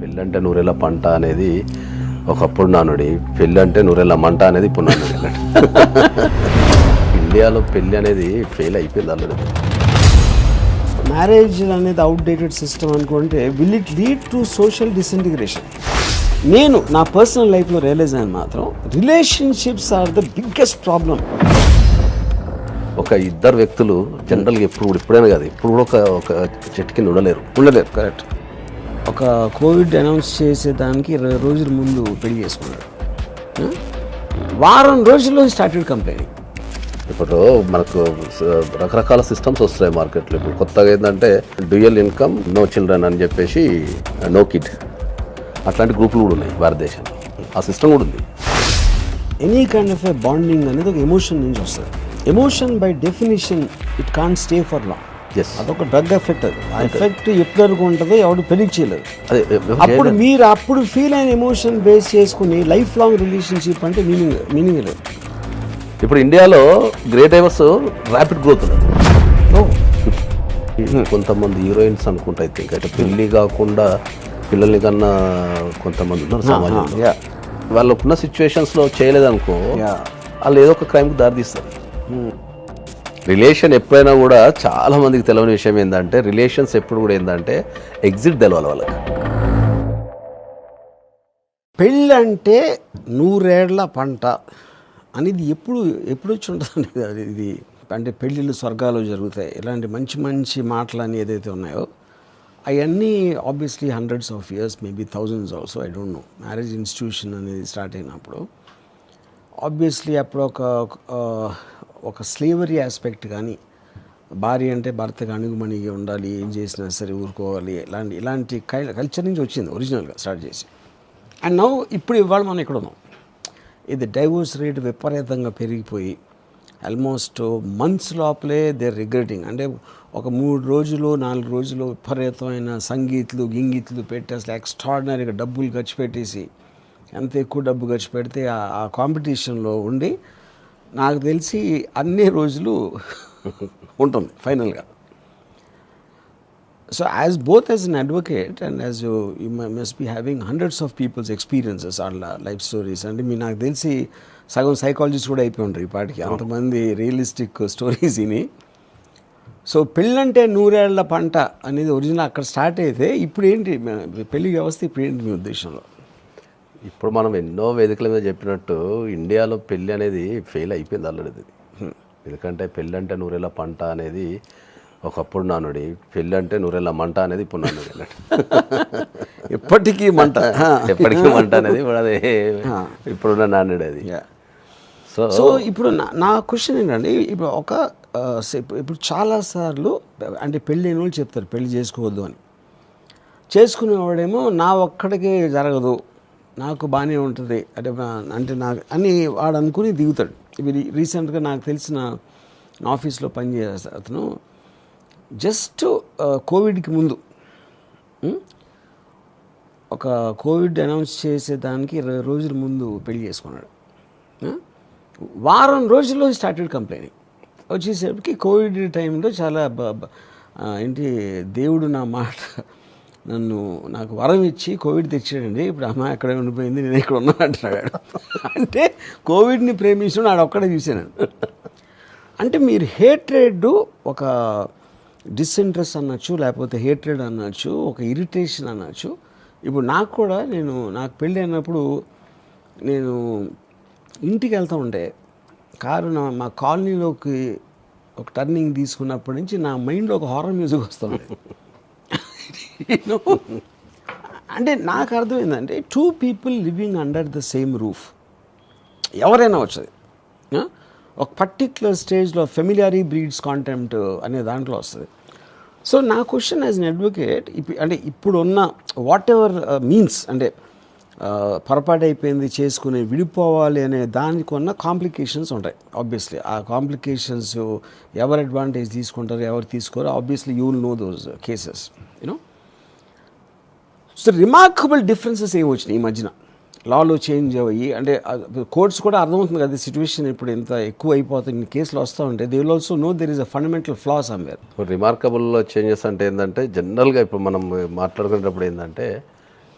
పెళ్ళంటే నూరేళ్ళ పంట అనేది ఒకప్పుడు నానుడి, పెళ్ళి అంటే నూరేళ్ళ మంట అనేది ఇప్పుడు నానుడి. ఇండియాలో పెళ్ళి అనేది ఫెయిల్ అయిపోయింది ఆల్రెడీ. మ్యారేజ్ అనేది అవుట్డేటెడ్ సిస్టమ్ అనుకుంటే will it lead to social disintegration. నేను నా పర్సనల్ లైఫ్లో రియలైజ్ అయిన మాత్రం relationships are the biggest problem. ఒక ఇద్దరు వ్యక్తులు జనరల్గా ఇప్పుడైనా కాదు, ఇప్పుడు కూడా ఒక చెట్టు కింద ఉండలేరు. కరెక్ట్. ఒక కోవిడ్ అనౌన్స్ చేసేదానికి 20 రోజుల ముందు పెళ్లి చేసుకున్నాడు. వారం రోజుల్లో స్టార్టెడ్ కంప్లైంట్. ఇప్పుడు మనకు రకరకాల సిస్టమ్స్ వస్తాయి మార్కెట్లో. ఇప్పుడు కొత్తగా ఏంటంటే డ్యూయల్ ఇన్కమ్, నో చిల్డ్రన్ అని చెప్పేసి నో కిడ్, అట్లాంటి గ్రూపులు కూడా ఉన్నాయి భారతదేశంలో. ఆ సిస్టమ్ కూడా ఉంది. Any kind of a bonding అనేది ఒక ఎమోషన్ నుంచి వస్తుంది. Emotion by definition it can't stay for long. అదొక డ్రగ్ ఎఫెక్ట్. అది ఆ ఎఫెక్ట్ ఎప్పటివరకు ఉంటుందో ఎవడు ప్రెడిక్ట్ చేయలేదు. అప్పుడు మీరు అప్పుడు ఫీల్ అయిన ఎమోషన్ బేస్ చేసుకుని లైఫ్ లాంగ్ రిలేషన్షిప్ అంటే మీనింగ్ లేదు. ఇప్పుడు ఇండియాలో గ్రేట్ డైవర్స్ ర్యాపిడ్ గ్రోత్ ఉన్నారు. కొంతమంది హీరోయిన్స్ అనుకుంటా అయితే ఇంకా పెళ్లి కాకుండా పిల్లల్ని కన్నా కొంతమంది ఉన్నారు సమాజంలో. వాళ్ళకున్న సిచ్యువేషన్స్లో చేయలేదనుకో, వాళ్ళు ఏదో ఒక క్రైమ్కి దారితీస్తారు. రిలేషన్ ఎప్పుడైనా కూడా చాలా మందికి తెలియని విషయం ఏంటంటే, రిలేషన్స్ ఎప్పుడు కూడా ఏంటంటే ఎగ్జిట్ తెలవాలి వాళ్ళకి. పెళ్ళంటే నూరేళ్ల పంట అనేది ఎప్పుడు వచ్చి ఉంటుంది. ఇది అంటే పెళ్ళిళ్ళు స్వర్గాలు జరుగుతాయి, ఇలాంటి మంచి మంచి మాటలు ఏదైతే ఉన్నాయో అవన్నీ obviously hundreds of years, maybe thousands also, I don't know. Marriage institution అనేది స్టార్ట్ అయినప్పుడు ఆబ్వియస్లీ అప్పుడు ఒక స్లేవరీ ఆస్పెక్ట్ కానీ, భార్య అంటే భర్తగా అణుగుమణిగా ఉండాలి, ఏం చేసినా సరే ఊరుకోవాలి, ఇలాంటి కల్చర్ నుంచి వచ్చింది ఒరిజినల్గా స్టార్ట్ చేసి. అండ్ నౌ ఇవాళ మనం ఇక్కడ ఉన్నాం. ఇది డైవోర్స్ రేట్ విపరీతంగా పెరిగిపోయి ఆల్మోస్ట్ మంత్స్ లోపలే దేర్ రిగ్రెటింగ్. అంటే ఒక 3 రోజులు 4 రోజులు విపరీతమైన సంగీతులు గింగీతులు పెట్టి అసలు ఎక్స్ట్రాడినరీగా డబ్బులు ఖర్చు పెట్టేసి, ఎంత ఎక్కువ డబ్బు ఖర్చు పెడితే ఆ కాంపిటీషన్లో ఉండి నాకు తెలిసి అన్ని రోజులు ఉంటుంది ఫైనల్గా. So as both as an advocate and as you must be having hundreds of peoples experiences వాళ్ళ లైఫ్ స్టోరీస్. అంటే నాకు తెలిసి సగం సైకాలజిస్ట్ కూడా అయిపోయి ఉంటారు ఈ పాటికి, అంతమంది రియలిస్టిక్ స్టోరీస్ ఇని. సో పెళ్ళంటే నూరేళ్ల పంట అనేది ఒరిజినల్ అక్కడ స్టార్ట్ అయితే, ఇప్పుడు ఏంటి పెళ్లి వ్యవస్థ, ఇప్పుడు ఏంటి మీ ఉద్దేశంలో? ఇప్పుడు మనం ఎన్నో వేదికల మీద చెప్పినట్టు ఇండియాలో పెళ్ళి అనేది ఫెయిల్ అయిపోయింది ఆల్రెడీ. ఎందుకంటే పెళ్ళి అంటే నూరేళ్ళ పంట అనేది ఒకప్పుడు నానుడి, పెళ్ళి అంటే నూరేళ్ళ మంట అనేది ఇప్పుడు నానుడి అన్నట్టు. ఎప్పటికీ మంట అనేది ఇప్పుడు అది ఇప్పుడున్న నానుడి అది. సో ఇప్పుడు నా క్వశ్చన్ ఏంటంటే, ఇప్పుడు ఇప్పుడు చాలాసార్లు అంటే పెళ్ళి అయిన వాళ్ళు చెప్తారు పెళ్ళి చేసుకోవద్దు అని. చేసుకునేవాడేమో నా ఒక్కడికే జరగదు, నాకు బాగానే ఉంటుంది అంటే నాకు అని వాడు అనుకుని దిగుతాడు. ఇవి రీసెంట్గా నాకు తెలిసిన ఆఫీస్లో పనిచేసే అతను జస్ట్ కోవిడ్కి ముందు ఒక కోవిడ్ అనౌన్స్ చేసేదానికి 20 రోజుల ముందు పెళ్లి చేసుకున్నాడు. వారం రోజుల్లో స్టార్టెడ్ కంప్లైంట్. వచ్చేసరికి కోవిడ్ టైంలో చాలా ఏంటి దేవుడు నా మాట నాకు వరం ఇచ్చి కోవిడ్ తెచ్చాడండి, ఇప్పుడు అమ్మాయి అక్కడే ఉండిపోయింది, నేను ఇక్కడ ఉన్నా అంటున్నాడు. అంటే కోవిడ్ని ప్రేమించడం ఆడ ఒక్కడే చూశాను. అంటే మీరు హేట్రెడ్, ఒక డిస్ఇంట్రెస్ట్ అనొచ్చు, లేకపోతే హేట్రెడ్ అనొచ్చు, ఒక ఇరిటేషన్ అనొచ్చు. ఇప్పుడు నాకు కూడా నాకు పెళ్ళి అయినప్పుడు నేను ఇంటికి వెళ్తూ ఉంటే కారు మా కాలనీలోకి ఒక టర్నింగ్ తీసుకున్నప్పటి నుంచి నా మైండ్లో ఒక హారర్ మ్యూజిక్ వస్తుంది. అంటే నాకు అర్థమైందంటే 2 people living under the same roof, ఎవరైనా వచ్చేది ఒక పర్టిక్యులర్ స్టేజ్లో ఫెమిలియారీ బ్రీడ్స్ కాంటెంప్ట్ అనే దాంట్లో వస్తుంది. సో నా క్వశ్చన్ యాజ్ అన్ అడ్వకేట్, అంటే ఇప్పుడున్న వాట్ ఎవర్ మీన్స్, అంటే పొరపాటు అయిపోయింది చేసుకుని విడిపోవాలి అనే దానికి ఉన్న కాంప్లికేషన్స్ ఉంటాయి. ఆబ్వియస్లీ ఆ కాంప్లికేషన్స్ ఎవరు అడ్వాంటేజ్ తీసుకుంటారు, ఎవరు తీసుకోరు, obviously you will know those cases, you know. So remarkable differences ఏమి వచ్చినాయి ఈ మధ్యన లాలో చేంజ్ అయ్యి. అంటే కోర్ట్స్ కూడా అర్థమవుతుంది కదా సిచ్యువేషన్ ఇప్పుడు ఎంత ఎక్కువ అయిపోతుంది, ఇన్ని కేసులు వస్తూ ఉంటే they will also know there is a fundamental flaw somewhere. Remarkable changes అంటే ఏంటంటే, జనరల్గా ఇప్పుడు మనం మాట్లాడుకునేటప్పుడు ఏంటంటే,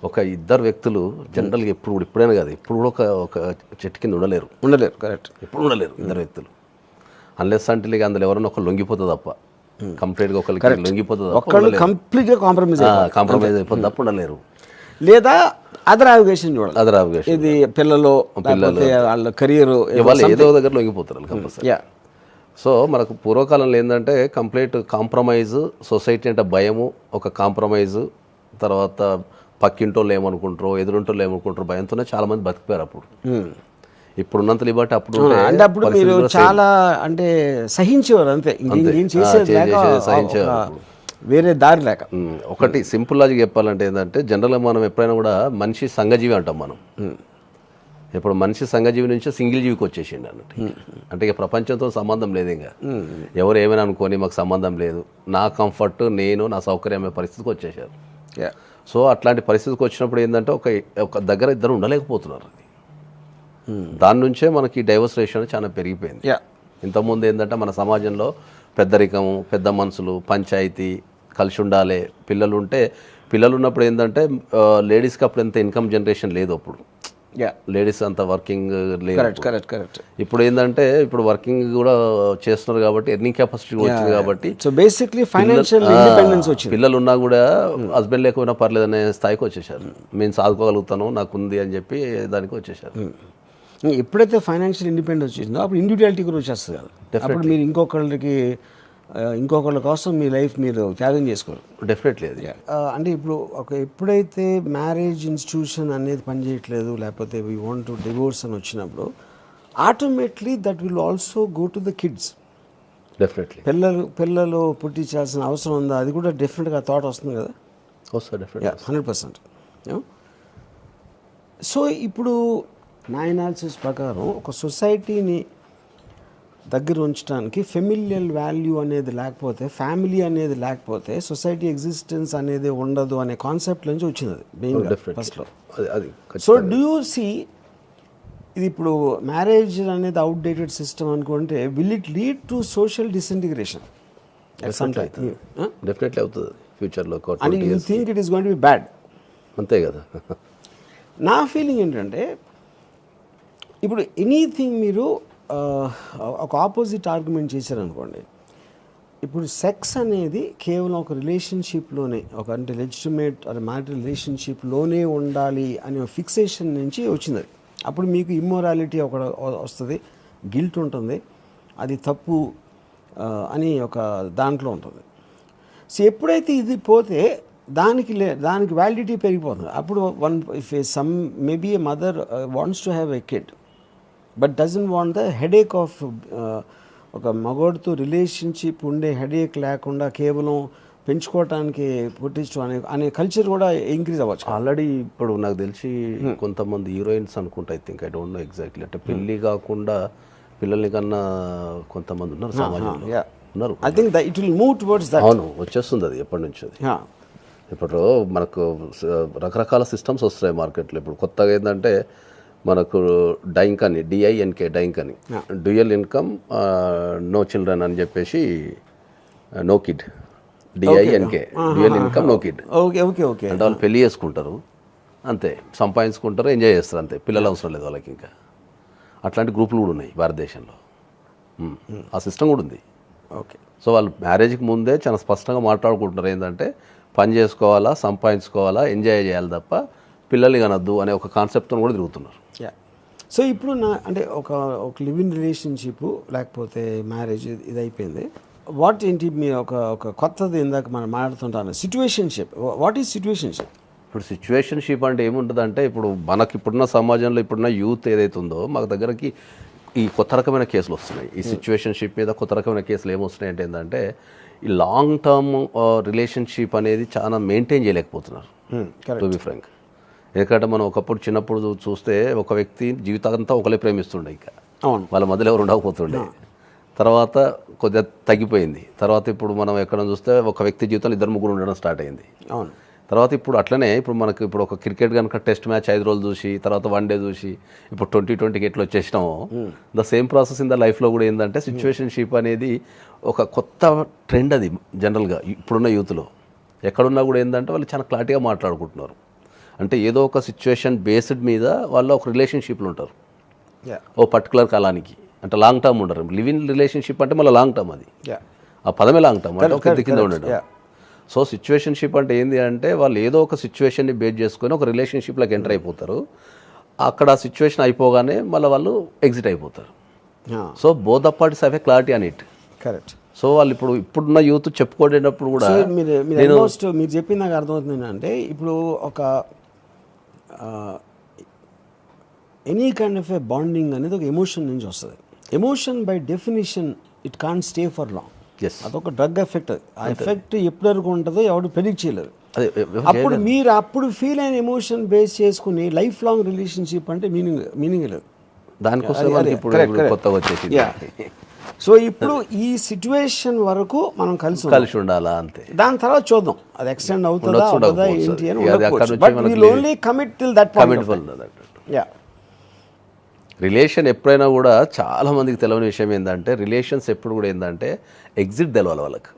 ఒక ఇద్దరు వ్యక్తులు జనరల్గా ఎప్పుడు కూడా ఇప్పుడైనా కాదు ఎప్పుడు కూడా ఒక చెట్టు కింద ఉండలేరు. కరెక్ట్. ఎప్పుడు ఉండలేరు ఇద్దరు వ్యక్తులు. అన్లెస్ అంటే అందులో ఎవరైనా ఒకరు లొంగిపోతుంది తప్ప, కంప్లీట్గా ఒకరికి లొంగిపోతుంది ఒకళ్ళు కంప్లీట్గా కాంప్రమైజ్ అయిపోతుంది తప్ప ఉండలేరు. లేదా అదర్ అవగేషన్ చూడాలి. అదర్ అవగేషన్ ఇది పిల్లలు వాళ్ళ కెరియర్ వాళ్ళు ఏదో దగ్గర లొంగిపోతారు కంపల్సరీ. సో మనకు పూర్వకాలంలో ఏంటంటే కంప్లీట్ కాంప్రమైజ్, సొసైటీ అంటే భయము, ఒక కాంప్రమైజ్, తర్వాత పక్కింటోళ్ళు ఏమనుకుంటారో ఎదురుంటోళ్ళు ఏమనుకుంటారో భయంతోనే చాలా మంది బతికిపోయారు అప్పుడు. ఇప్పుడున్నంత లిబర్టీ అప్పుడు అంటే అప్పుడు మీరు చాలా అంటే సహించేవారు అంతే, ఇంకేం చేసేది సహించేవారు, వేరే దారి లేక. ఒకటి సింపుల్ లాజిక్ చెప్పాలంటే ఏంటంటే జనరల్గా మనం ఎప్పుడైనా కూడా మనిషి సంఘజీవి అంటాం మనం. ఇప్పుడు మనిషి సంఘజీవి నుంచి సింగిల్ జీవికి వచ్చేసిండు అన్నట్టు. అంటే ఇక ప్రపంచంతో సంబంధం లేదు, ఇంకా ఎవరు ఏమైనా అనుకోని మాకు సంబంధం లేదు, నా కంఫర్ట్ నేను నా సౌకర్యమే పరిస్థితికి వచ్చేసారు. సో అట్లాంటి పరిస్థితికి వచ్చినప్పుడు ఏంటంటే ఒక దగ్గర ఇద్దరు ఉండలేకపోతున్నారు. అది దాని నుంచే మనకి డైవర్స్ రేషియో చాలా పెరిగిపోయింది. ఇంతకుముందు ఏంటంటే మన సమాజంలో పెద్దరికము, పెద్ద మనుషులు, పంచాయతీ, కలిసి ఉండాలి, పిల్లలు ఉంటే, పిల్లలు ఉన్నప్పుడు ఏంటంటే లేడీస్కి అప్పుడు ఎంత ఇన్కమ్ జనరేషన్ లేదు. అప్పుడు లేడీస్ అంత వర్కింగ్ లేదు. కరెక్ట్. ఇప్పుడు ఏంటంటే ఇప్పుడు వర్కింగ్ కూడా చేస్తున్నారు కాబట్టి ఎర్నింగ్ కెపాసిటీ వచ్చింది కాబట్టి సో బేసిక్లీ ఫైనాన్షియల్ ఇండిపెండెన్స్ వచ్చింది. పిల్లలు ఉన్నా కూడా హస్బెండ్ లేకపోయినా పర్లేదు అనే స్థాయికి వచ్చేసారు. మేము సాదుకోగలుగుతాను, నాకుంది అని చెప్పి దానికి వచ్చేసారు. ఎప్పుడైతే ఫైనాన్షియల్ ఇండిపెండెన్స్ వచ్చిందో అప్పుడు ఇండివిజువాలిటీ కూడా వచ్చేస్తుంది కదా. అప్పుడు మీరు ఇంకొకళ్ళ కోసం మీ లైఫ్ మీరు త్యాగం చేసుకోరు. డెఫినెట్లీ అది. అంటే ఇప్పుడు ఎప్పుడైతే మ్యారేజ్ ఇన్స్టిట్యూషన్ అనేది పనిచేయట్లేదు, లేకపోతే వీ వాంట్ టు డివోర్స్ అని వచ్చినప్పుడు automatically that will also go to the kids. Definitely పిల్లలు పుట్టించాల్సిన అవసరం ఉందా, అది కూడా డెఫినెట్గా థాట్ వస్తుంది కదా. వస్తుంది డెఫినెట్లీ 100%. సో ఇప్పుడు నా అనాలిసిస్ ప్రకారం ఒక సొసైటీని దగ్గర ఉంచడానికి ఫెమిలియల్ వాల్యూ అనేది లేకపోతే, ఫ్యామిలీ అనేది లేకపోతే సొసైటీ ఎగ్జిస్టెన్స్ అనేది ఉండదు అనే కాన్సెప్ట్ నుంచి వచ్చింది అది మెయిన్గా ఫస్ట్లో. సో డూ యూ సీ ఇది ఇప్పుడు మ్యారేజ్ అనేది అవుట్డేటెడ్ సిస్టమ్ అనుకుంటే will it lead to social disintegration some time? Definitely అవుతుంది ఫ్యూచర్లో. And you think it is going to be bad? అంతే కదా. నా ఫీలింగ్ ఏంటంటే ఇప్పుడు ఎనీథింగ్ మీరు ఒక ఆపోజిట్ ఆర్గ్యుమెంట్ చేశారనుకోండి, ఇప్పుడు సెక్స్ అనేది కేవలం ఒక రిలేషన్షిప్లోనే, ఒక అంటే లెజిటిమేట్ ఆర్ మ్యారిటల్ రిలేషన్షిప్లోనే ఉండాలి అనే ఫిక్సేషన్ నుంచి వచ్చింది. అప్పుడు మీకు ఇమ్మొరాలిటీ ఒక వస్తుంది, గిల్ట్ ఉంటుంది, అది తప్పు అని ఒక దాంట్లో ఉంటుంది. సో ఎప్పుడైతే ఇది పోతే దానికి వ్యాలిడిటీ పెరిగిపోతుంది. అప్పుడు maybe A mother wants to have a kid but doesn't want the headache of ఒక మగోడితో రిలేషన్షిప్ ఉండే హెడేక్ లేకుండా కేవలం పెంచుకోవటానికి పుట్టించడం అనే కల్చర్ కూడా ఇంక్రీజ్ అవ్వచ్చు. ఆల్రెడీ ఇప్పుడు నాకు తెలిసి కొంతమంది హీరోయిన్స్ అనుకుంటా, I think, I don't know exactly, అంటే పెళ్ళి కాకుండా పిల్లల్ని కన్నా కొంతమంది ఉన్నారు సమాజంలో, ఉన్నారు. I think it will move towards that. అవును, వచ్చేస్తుంది అది ఎప్పటి నుంచి. అది ఇప్పుడు మనకు రకరకాల సిస్టమ్స్ వస్తాయి మార్కెట్లో. ఇప్పుడు కొత్తగా ఏంటంటే మనకు డైంక్ అని, డిఐఎన్కే డైంక్ అని, డ్యూయల్ ఇన్కమ్ నో చిల్డ్రన్ అని చెప్పేసి, no kid, DINK dual income no kid. అంటే వాళ్ళు పెళ్లి చేసుకుంటారు అంతే, సంపాదించుకుంటారు, ఎంజాయ్ చేస్తారు అంతే, పిల్లలు అవసరం లేదు వాళ్ళకి. ఇంకా అట్లాంటి గ్రూపులు కూడా ఉన్నాయి భారతదేశంలో, ఆ సిస్టమ్ కూడా ఉంది. ఓకే. సో వాళ్ళు మ్యారేజ్కి ముందే చాలా స్పష్టంగా మాట్లాడుకుంటున్నారు ఏంటంటే పని చేసుకోవాలా, సంపాదించుకోవాలా, ఎంజాయ్ చేయాలి తప్ప పిల్లల్ని కనద్దు అనే ఒక కాన్సెప్ట్తో కూడా తిరుగుతున్నారు. సో ఇప్పుడు అంటే ఒక లివ్ ఇన్ రిలేషన్షిప్ లేకపోతే మ్యారేజ్ ఇది అయిపోయింది. వాట్ ఏంటి మీ ఒక కొత్తది ఇందాక మనం మాట్లాడుతుంటాను, సిచ్యువేషన్షిప్. What is situationship? ఇప్పుడు సిచ్యువేషన్షిప్ అంటే ఏముంటుంది అంటే ఇప్పుడు మనకి ఇప్పుడున్న సమాజంలో ఇప్పుడున్న యూత్ ఏదైతే ఉందో మాకు దగ్గరకి ఈ కొత్త రకమైన కేసులు వస్తున్నాయి. ఈ సిచ్యువేషన్షిప్ మీద కొత్త రకమైన కేసులు ఏమొస్తున్నాయి అంటే ఏంటంటే ఈ లాంగ్ టర్మ్ రిలేషన్షిప్ అనేది చాలా మెయింటైన్ చేయలేకపోతున్నారు, టు బి ఫ్రాంక్. ఎందుకంటే మనం ఒకప్పుడు చిన్నప్పుడు చూస్తే ఒక వ్యక్తి జీవితాంతా ఒకరే ప్రేమిస్తుండే, ఇంకా వాళ్ళ మధ్యలో ఎవరు ఉండకపోతుండే. తర్వాత కొద్దిగా తగ్గిపోయింది. తర్వాత ఇప్పుడు మనం ఎక్కడ చూస్తే ఒక వ్యక్తి జీవితంలో 2-3 ఉండడం స్టార్ట్ అయింది. అవును. తర్వాత ఇప్పుడు అట్లనే ఇప్పుడు మనకి ఇప్పుడు ఒక క్రికెట్ కనుక టెస్ట్ మ్యాచ్ 5 రోజులు చూసి తర్వాత 1 డే చూసి ఇప్పుడు 2020కి ఎట్లా వచ్చేసినామో the same process in the లైఫ్లో కూడా ఏంటంటే సిచ్యువేషన్షిప్ అనేది ఒక కొత్త ట్రెండ్. అది జనరల్గా ఇప్పుడున్న యూత్లో ఎక్కడున్నా కూడా ఏంటంటే వాళ్ళు చాలా క్లారిటీగా మాట్లాడుకుంటున్నారు. అంటే ఏదో ఒక సిచ్యువేషన్ బేస్డ్ మీద వాళ్ళు ఒక రిలేషన్షిప్లో ఉంటారు యా ఓ పర్టికులర్ కాలానికి, అంటే లాంగ్ టర్మ్ ఉండరు. లివ్ ఇన్ రిలేషన్షిప్ అంటే మళ్ళీ లాంగ్ టర్మ్, అది యా ఆ పదమే లాంగ్ టర్మ్ అంటే ఒక కింద ఉండడం. yeah. సో సిచ్యువేషన్షిప్ అంటే ఏంది అంటే వాళ్ళు ఏదో ఒక సిచ్యువేషన్ని బేస్ చేసుకొని ఒక రిలేషన్షిప్లోకి ఎంటర్ అయిపోతారు. అక్కడ ఆ సిచ్యువేషన్ అయిపోగానే మళ్ళీ వాళ్ళు ఎగ్జిట్ అయిపోతారు. So both the parties have a clarity on it. Correct. So వాళ్ళు ఇప్పుడున్న యూత్ చెప్పుకోలేనప్పుడు కూడా మీరు ఆల్మోస్ట్ మీరు చెప్పింది నాకు అర్థమవుతుంది అంటే ఇప్పుడు ఒక any kind of a bonding అనేది ఒక ఎమోషన్ నుంచి వస్తుంది. Emotion by definition it can't stay for long. Yes, అదొక డ్రగ్ ఎఫెక్ట్. ఆ ఎఫెక్ట్ ఎప్పటి వరకు ఉంటుందో ఎవరు ప్రెడిక్ట్ చేయలేరు. అదే అప్పుడు మీరు అప్పుడు ఫీల్ అయిన ఎమోషన్ బేస్ చేసుకుని లైఫ్ లాంగ్ రిలేషన్షిప్ అంటే మీనింగ్ లేదు. దానికోసం ఇప్పుడు కొత్తగా వచ్చేసి సో ఇప్పుడు ఈ సిచ్యువేషన్ వరకు మనం కలిసి ఉండాలా అంతే. దాని తర్వాత చూద్దాం అది ఎక్స్టెండ్ అవుతుందా అవుతుందా ఏంటి అని. But wheel only commit till that point. Yeah relation ఎప్పుడైనా కూడా చాలా మందికి తెలియని విషయం ఏంటంటే రిలేషన్స్ ఎప్పుడు కూడా ఏంటంటే ఎగ్జిట్ తెలవాలి వాళ్ళకి.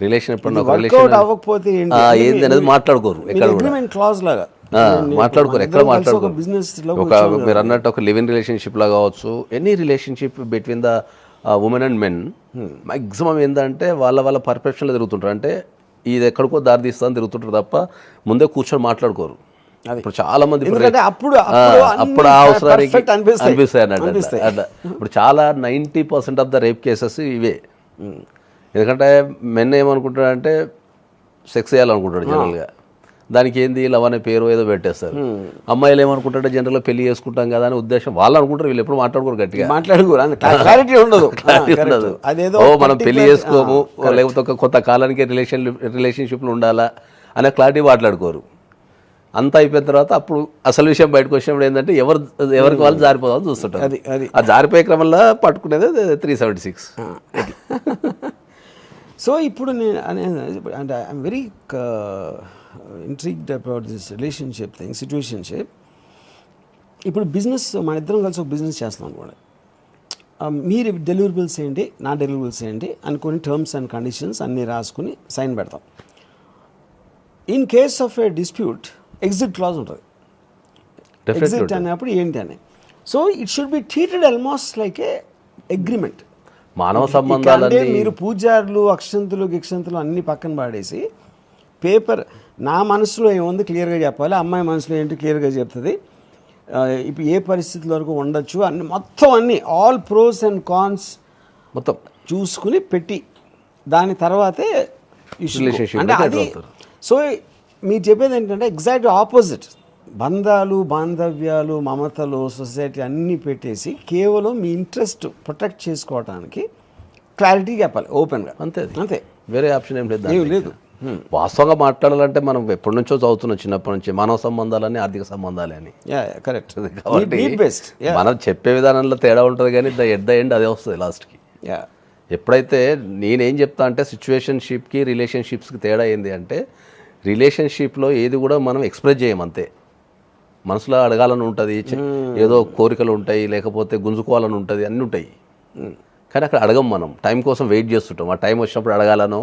రిలేషన్ ఎప్పుడన్నా ఒక రిలేషన్ అవ్వకపోతే ఏంది అనేది మాట్లాడుకోరు, ఎక్కడ అగ్రిమెంట్ క్లాజ్ లాగా మాట్లాడుకోరు, ఎక్కడ మాట్లాడుకోరు. బిజినెస్ ఒక మీరు అన్నట్టు ఒక లివ్ ఇన్ రిలేషన్షిప్ లా కావచ్చు, any relationship between the women and men maximum ఏంటంటే వాళ్ళ పర్ఫెక్షన్లో తిరుగుతుంటారు. అంటే ఇది ఎక్కడికో దారి తీస్తుందని తిరుగుతుంటారు తప్ప ముందే కూర్చొని మాట్లాడుకోరు. ఇప్పుడు చాలా మంది అప్పుడు అవసరానికి అనిపిస్తాయి అన్నట్టు. అట్లా ఇప్పుడు చాలా 90% ఆఫ్ ద రేప్ కేసెస్ ఇవే. ఎందుకంటే మెన్ ఏమనుకుంటాడంటే సెక్స్ చేయాలనుకుంటాడు జనరల్గా, దానికి ఏంది లవ్ అనే పేరు ఏదో పెట్టేస్తారు. అమ్మాయిలు ఏమనుకుంటారంటే జనరల్గా పెళ్లి చేసుకుంటాం కదా అనే ఉద్దేశం వాళ్ళు అనుకుంటారు. వీళ్ళు ఎప్పుడు మాట్లాడుకోరు, గట్టిగా క్లారిటీ ఉండదు. మనం పెళ్లి చేసుకోము లేకపోతే ఒక కొత్త కాలానికి రిలేషన్షిప్లు ఉండాలా అనే క్లారిటీ మాట్లాడుకోరు. అంతా అయిపోయిన తర్వాత అప్పుడు అసలు విషయం బయటకు వచ్చినప్పుడు ఏంటంటే ఎవరికి వాళ్ళు జారిపోదామని చూస్తుంటారు. ఆ జారిపోయే క్రమంలో పట్టుకునేది 376. సో ఇప్పుడు నేను అంటే I'm very intrigued about this relationship thing, situationship. ఇప్పుడు బిజినెస్ మన ఇద్దరం కలిసి ఒక బిజినెస్ చేస్తున్నాం అనుకోండి. మీరు డెలివరబుల్స్ ఏంటి, నా డెలివరబుల్స్ ఏంటి అనుకుని టర్మ్స్ అండ్ కండిషన్స్ అన్నీ రాసుకుని సైన్ పెడతాం. In case of A dispute exit clause ఉంటుంది. ఎగ్జిట్ అనేప్పుడు ఏంటి అని. So it should be treated almost like A agreement. మానవ సంబంధాలు మీరు పూజారులు గిక్షంతులు అన్ని పక్కన పాడేసి పేపర్ నా మనసులో ఏముంది క్లియర్గా చెప్పాలి, అమ్మాయి మనసులో ఏంటి క్లియర్గా చెప్తుంది, ఇప్పుడు ఏ పరిస్థితుల వరకు ఉండొచ్చు అన్ని మొత్తం అన్ని ఆల్ ప్రోస్ అండ్ కాన్స్ మొత్తం చూసుకుని పెట్టి దాని తర్వాతే అంటే అది. సో మీరు చెప్పేది ఏంటంటే ఎగ్జాక్ట్ ఆపోజిట్. బంధాలు బాంధవ్యాలు మమతలు సొసైటీ అన్నీ పెట్టేసి కేవలం మీ ఇంట్రెస్ట్ ప్రొటెక్ట్ చేసుకోవడానికి క్లారిటీ చెప్పాలి ఓపెన్గా, అంతే అంతే. వేరే ఆప్షన్ ఏం లేదు. వాస్తవంగా మాట్లాడాలంటే మనం ఎప్పటి నుంచో చదువుతున్నాం చిన్నప్పటి నుంచి మానవ సంబంధాలని ఆర్థిక సంబంధాలు అని. కరెక్ట్. కాబట్టి మనం చెప్పే విధానంలో తేడా ఉంటుంది కానీ ఎట్ ద ఎండ్ అదే వస్తుంది లాస్ట్కి. ఎప్పుడైతే నేనేం చెప్తా అంటే సిచ్యువేషన్షిప్కి రిలేషన్షిప్స్కి తేడా ఏంది అంటే రిలేషన్షిప్లో ఏది కూడా మనం ఎక్స్ప్రెస్ చేయం, అంతే. మనసులో అడగాలని ఉంటుంది, ఏదో కోరికలు ఉంటాయి, లేకపోతే గుంజుకోవాలని ఉంటుంది, అన్నీ ఉంటాయి. కానీ అక్కడ అడగం, మనం టైం కోసం వెయిట్ చేస్తుంటాం. ఆ టైం వచ్చినప్పుడు అడగాలనో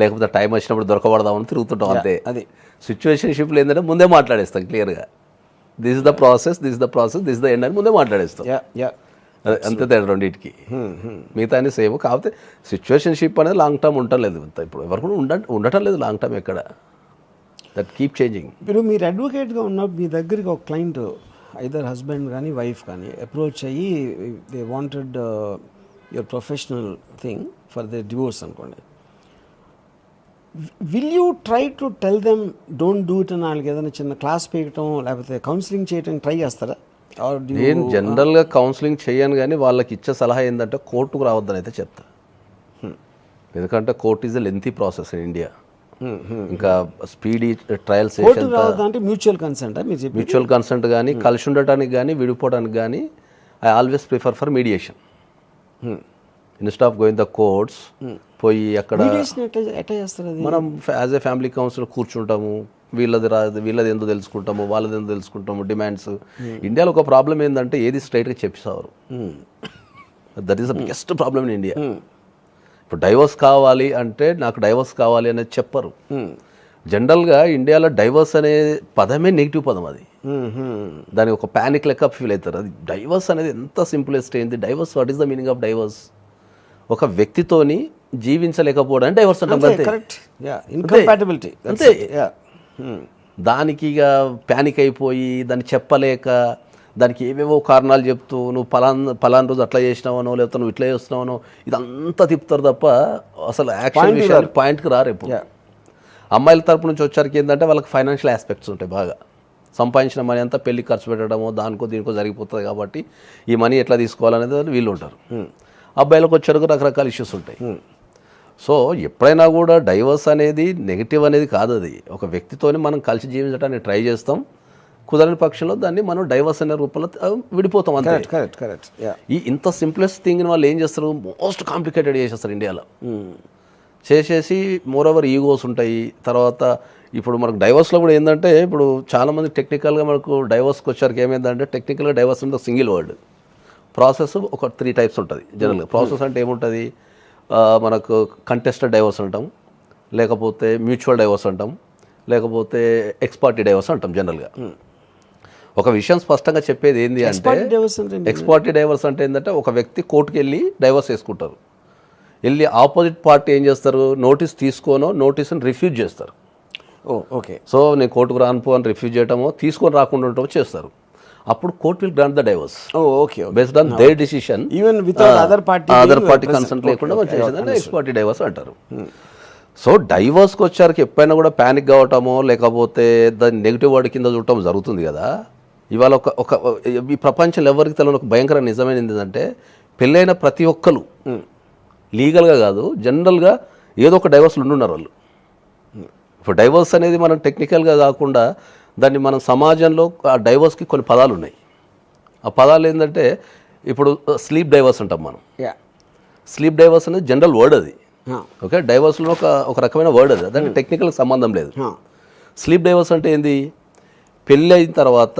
లేకపోతే టైం వచ్చినప్పుడు దొరకబడదామని తిరుగుతుంటాం, అంతే. అది సిచ్యువేషన్షిప్లో ఏంటంటే ముందే మాట్లాడేస్తాం క్లియర్గా. This is the process, this is the end అని ముందే మాట్లాడేస్తాం. అంతే తేడా రెండింటికి. మిగతా అన్ని సేమ్. కాకపోతే సిచ్యువేషన్షిప్ అనేది లాంగ్ టర్మ్ ఉండలేదు. ఇప్పుడు ఎవరు కూడా ఉండటం లేదు లాంగ్ టర్మ్ ఎక్కడ. That keep changing. ఇప్పుడు మీరు అడ్వకేట్గా ఉన్నప్పుడు మీ దగ్గరికి ఒక క్లయింట్ ఐదర్ హస్బెండ్ కానీ వైఫ్ కానీ అప్రోచ్ అయ్యి they wanted your professional thing for the divorce అనుకోండి. Will you try to tell them don't do it అని వాళ్ళకి ఏదైనా చిన్న క్లాస్ పీయటం లేకపోతే కౌన్సిలింగ్ చేయడం ట్రై చేస్తారా? నేను జనరల్గా కౌన్సిలింగ్ చేయను, కానీ వాళ్ళకి ఇచ్చే సలహా ఏంటంటే కోర్టుకు రావద్దని అయితే చెప్తా. ఎందుకంటే court is a lengthy process in India. ఇంకా స్పీడీ ట్రయల్స్ అంటే మ్యూచువల్ కన్సెంట్, మ్యూచువల్ కన్సెంట్ కానీ కలిసి ఉండటానికి కానీ విడిపోవడానికి కానీ I always prefer for mediation instead of going the courts. పోయి అక్కడ మనం యాజ్ ఏ ఫ్యామిలీ కౌన్సిల్ కూర్చుంటాము, వీళ్ళది ఎందుకు తెలుసుకుంటాము, వాళ్ళది ఎందుకు తెలుసుకుంటాము, డిమాండ్స్. ఇండియాలో ఒక ప్రాబ్లం ఏంటంటే ఏది స్ట్రైట్గా చెప్పేసారు. That is the biggest problem in India. ఇప్పుడు డైవర్స్ కావాలి అంటే నాకు డైవర్స్ కావాలి అనేది చెప్పరు. జనరల్గా ఇండియాలో డైవర్స్ అనే పదమే నెగిటివ్ పదం. అది దాని ఒక ప్యానిక్ లెక్క ఫీల్ అవుతారు. అది డైవర్స్ అనేది ఎంత సింపులెస్ట్ ఏంది. Divorce, what is the meaning of divorce? ఒక వ్యక్తితోని జీవించలేకపోవడం అంటే డైవర్స్ అంటాం. అంతే. దానికి ఇక ప్యానిక్ అయిపోయి దాన్ని చెప్పలేక దానికి ఏవేవో కారణాలు చెప్తూ నువ్వు పలానా రోజు అట్లా చేసినావనో లేకపోతే నువ్వు ఇట్లా చేస్తున్నావనో ఇదంతా తిప్పుతారు తప్ప అసలు యాక్షన్ విషయాలు పాయింట్కి రారు ఎప్పుడు. అమ్మాయిల తరపు నుంచి వచ్చరికి ఏంటంటే వాళ్ళకి ఫైనాన్షియల్ ఆస్పెక్ట్స్ ఉంటాయి. బాగా సంపాదించిన మనీ అంతా పెళ్లి ఖర్చు పెట్టడమో దానికో దీనికో జరిగిపోతుంది కాబట్టి ఈ మనీ ఎట్లా తీసుకోవాలనేది వీళ్ళు ఉంటారు. అబ్బాయిలకు వచ్చేటకు రకరకాల ఇష్యూస్ ఉంటాయి. సో ఎప్పుడైనా కూడా డైవర్స్ అనేది నెగిటివ్ అనేది కాదు. అది ఒక వ్యక్తితోని మనం కలిసి జీవించడానికి ట్రై చేస్తాం. కుదరని పక్షంలో దాన్ని మనం డైవర్స్ అనే రూపంలో విడిపోతాం అంతే. ఈ ఇంత సింప్లెస్ట్ థింగ్ని వాళ్ళు ఏం చేస్తారు, మోస్ట్ కాంప్లికేటెడ్ చేసేస్తారు ఇండియాలో. చేసేసి మోరోవర్ ఈగోస్ ఉంటాయి. తర్వాత ఇప్పుడు మనకు డైవర్స్లో కూడా ఏంటంటే ఇప్పుడు చాలామంది టెక్నికల్గా మనకు డైవర్స్కి వచ్చారికి ఏమైందంటే టెక్నికల్గా డైవర్స్ అంటే సింగిల్ వర్డ్. ప్రాసెస్ ఒక 3 టైప్స్ ఉంటుంది జనరల్గా. ప్రాసెస్ అంటే ఏముంటుంది, మనకు కంటెస్టెడ్ డైవర్స్ అంటాం, లేకపోతే మ్యూచువల్ డైవర్స్ అంటాం, లేకపోతే ఎక్స్పార్టీ డైవర్స్ అంటాం జనరల్గా. ఒక విషయం స్పష్టంగా చెప్పేది ఏంటి అంటే ఎక్స్పార్టీ డైవర్స్ అంటే ఏంటంటే ఒక వ్యక్తి కోర్టుకి వెళ్ళి డైవర్స్ వేసుకుంటారు. వెళ్ళి ఆపోజిట్ పార్టీ ఏం చేస్తారు, నోటీస్ తీసుకోనో నోటీస్ని రిఫ్యూజ్ చేస్తారు. ఓకే. సో నేను కోర్టుకు రానుపో అని రిఫ్యూజ్ చేయటమో తీసుకొని రాకుండా ఉండటమో చేస్తారు. అప్పుడు court will grant the divorce based on their decision, even without other party consent లేకుండా చేసేదాన్ని ఎక్స్పార్టీ డైవర్స్ అంటారు. సో డైవర్స్కి వచ్చారికి ఎప్పుడైనా కూడా ప్యానిక్ కావటమో లేకపోతే దాన్ని నెగిటివ్ వర్డ్ కింద చూడటం జరుగుతుంది కదా. ఇవాళ ఒక ఈ ప్రపంచంలో ఎవరికి తెలియని ఒక భయంకర నిజమైనది ఏంటంటే పెళ్ళైన ప్రతి ఒక్కరు లీగల్గా కాదు జనరల్గా ఏదో ఒక డైవర్స్లు ఉండున్నారు వాళ్ళు. ఇప్పుడు డైవర్స్ అనేది మనం టెక్నికల్గా కాకుండా దాన్ని మనం సమాజంలో ఆ డైవర్స్కి కొన్ని పదాలు ఉన్నాయి. ఆ పదాలు ఏంటంటే ఇప్పుడు స్లీప్ డైవర్స్ అంటాం మనం. స్లీప్ డైవర్స్ అనేది జనరల్ వర్డ్ అది. ఓకే, డైవర్స్లో ఒక రకమైన వర్డ్ అది, దానికి టెక్నికల్కి సంబంధం లేదు. స్లీప్ డైవర్స్ అంటే ఏంది, పెళ్ళి అయిన తర్వాత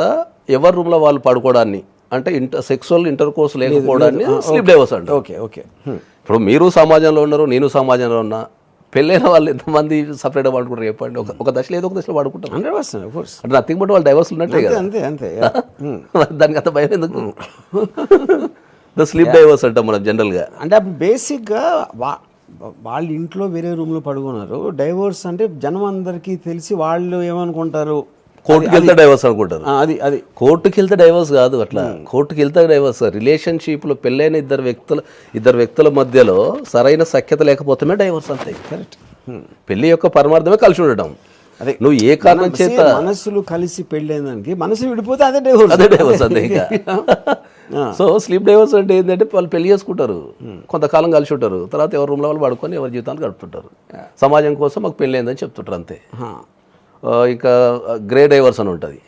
ఎవరి రూమ్లో వాళ్ళు పడుకోవడాన్ని అంటే సెక్సువల్ ఇంటర్ కోర్స్ లేకపోవడాన్ని స్లీప్ డైవర్స్ అంటే. Okay okay. ఇప్పుడు మీరు సమాజంలో ఉన్నారు, నేను సమాజంలో ఉన్నా, పెళ్ళైన వాళ్ళు ఎంతమంది సపరేట్గా పడుకుంటారు చెప్పండి. ఒక దశలో ఏదో ఒక దశలో పడుకుంటారు. 100% అంటే నథింగ్ బట్ వాళ్ళు డైవర్స్ ఉన్నట్టే కదా. అంతే అంతే. దానికి అంత భయం ఎందుకు? ద స్లీప్ డైవర్స్ అంటాం మనం జనరల్గా. అంటే అప్పుడు బేసిక్గా వాళ్ళ ఇంట్లో వేరే రూమ్లో పడుకున్నారు. డైవర్స్ అంటే జనం అందరికీ తెలిసి వాళ్ళు ఏమనుకుంటారు, కోర్టుకి వెళ్తే డైవర్స్ అనుకుంటారు. అది కోర్టుకి వెళ్తే డైవర్స్ కాదు. అట్లా కోర్టుకి వెళ్తే డైవర్స్. రిలేషన్షిప్లో పెళ్ళైన ఇద్దరు వ్యక్తుల మధ్యలో సరైన సఖ్యత లేకపోతే డైవర్స్ అంతే. కరెక్ట్. పెళ్లి యొక్క పరమార్థమే కలిసి ఉండటం. అదే నువ్వు ఏ కారణం చేత మనసులు కలిసి పెళ్ళైందానికి మనసు విడిపోతే అదే డైవర్స్ అంతే. ఇంకా సో స్లీప్ డైవర్స్ అంటే ఏంటంటే వాళ్ళు పెళ్లి చేసుకుంటారు, కొంతకాలం కలిసి ఉంటారు, తర్వాత ఎవరి రూమ్లో వాళ్ళు పడుకొని ఎవరి జీవితాలు గడుపుతుంటారు. సమాజం కోసం మాకు పెళ్ళి అయిందని చెప్తుంటారు అంతే. ఇంకా గ్రే డైవర్స్ అని ఉంటుంది.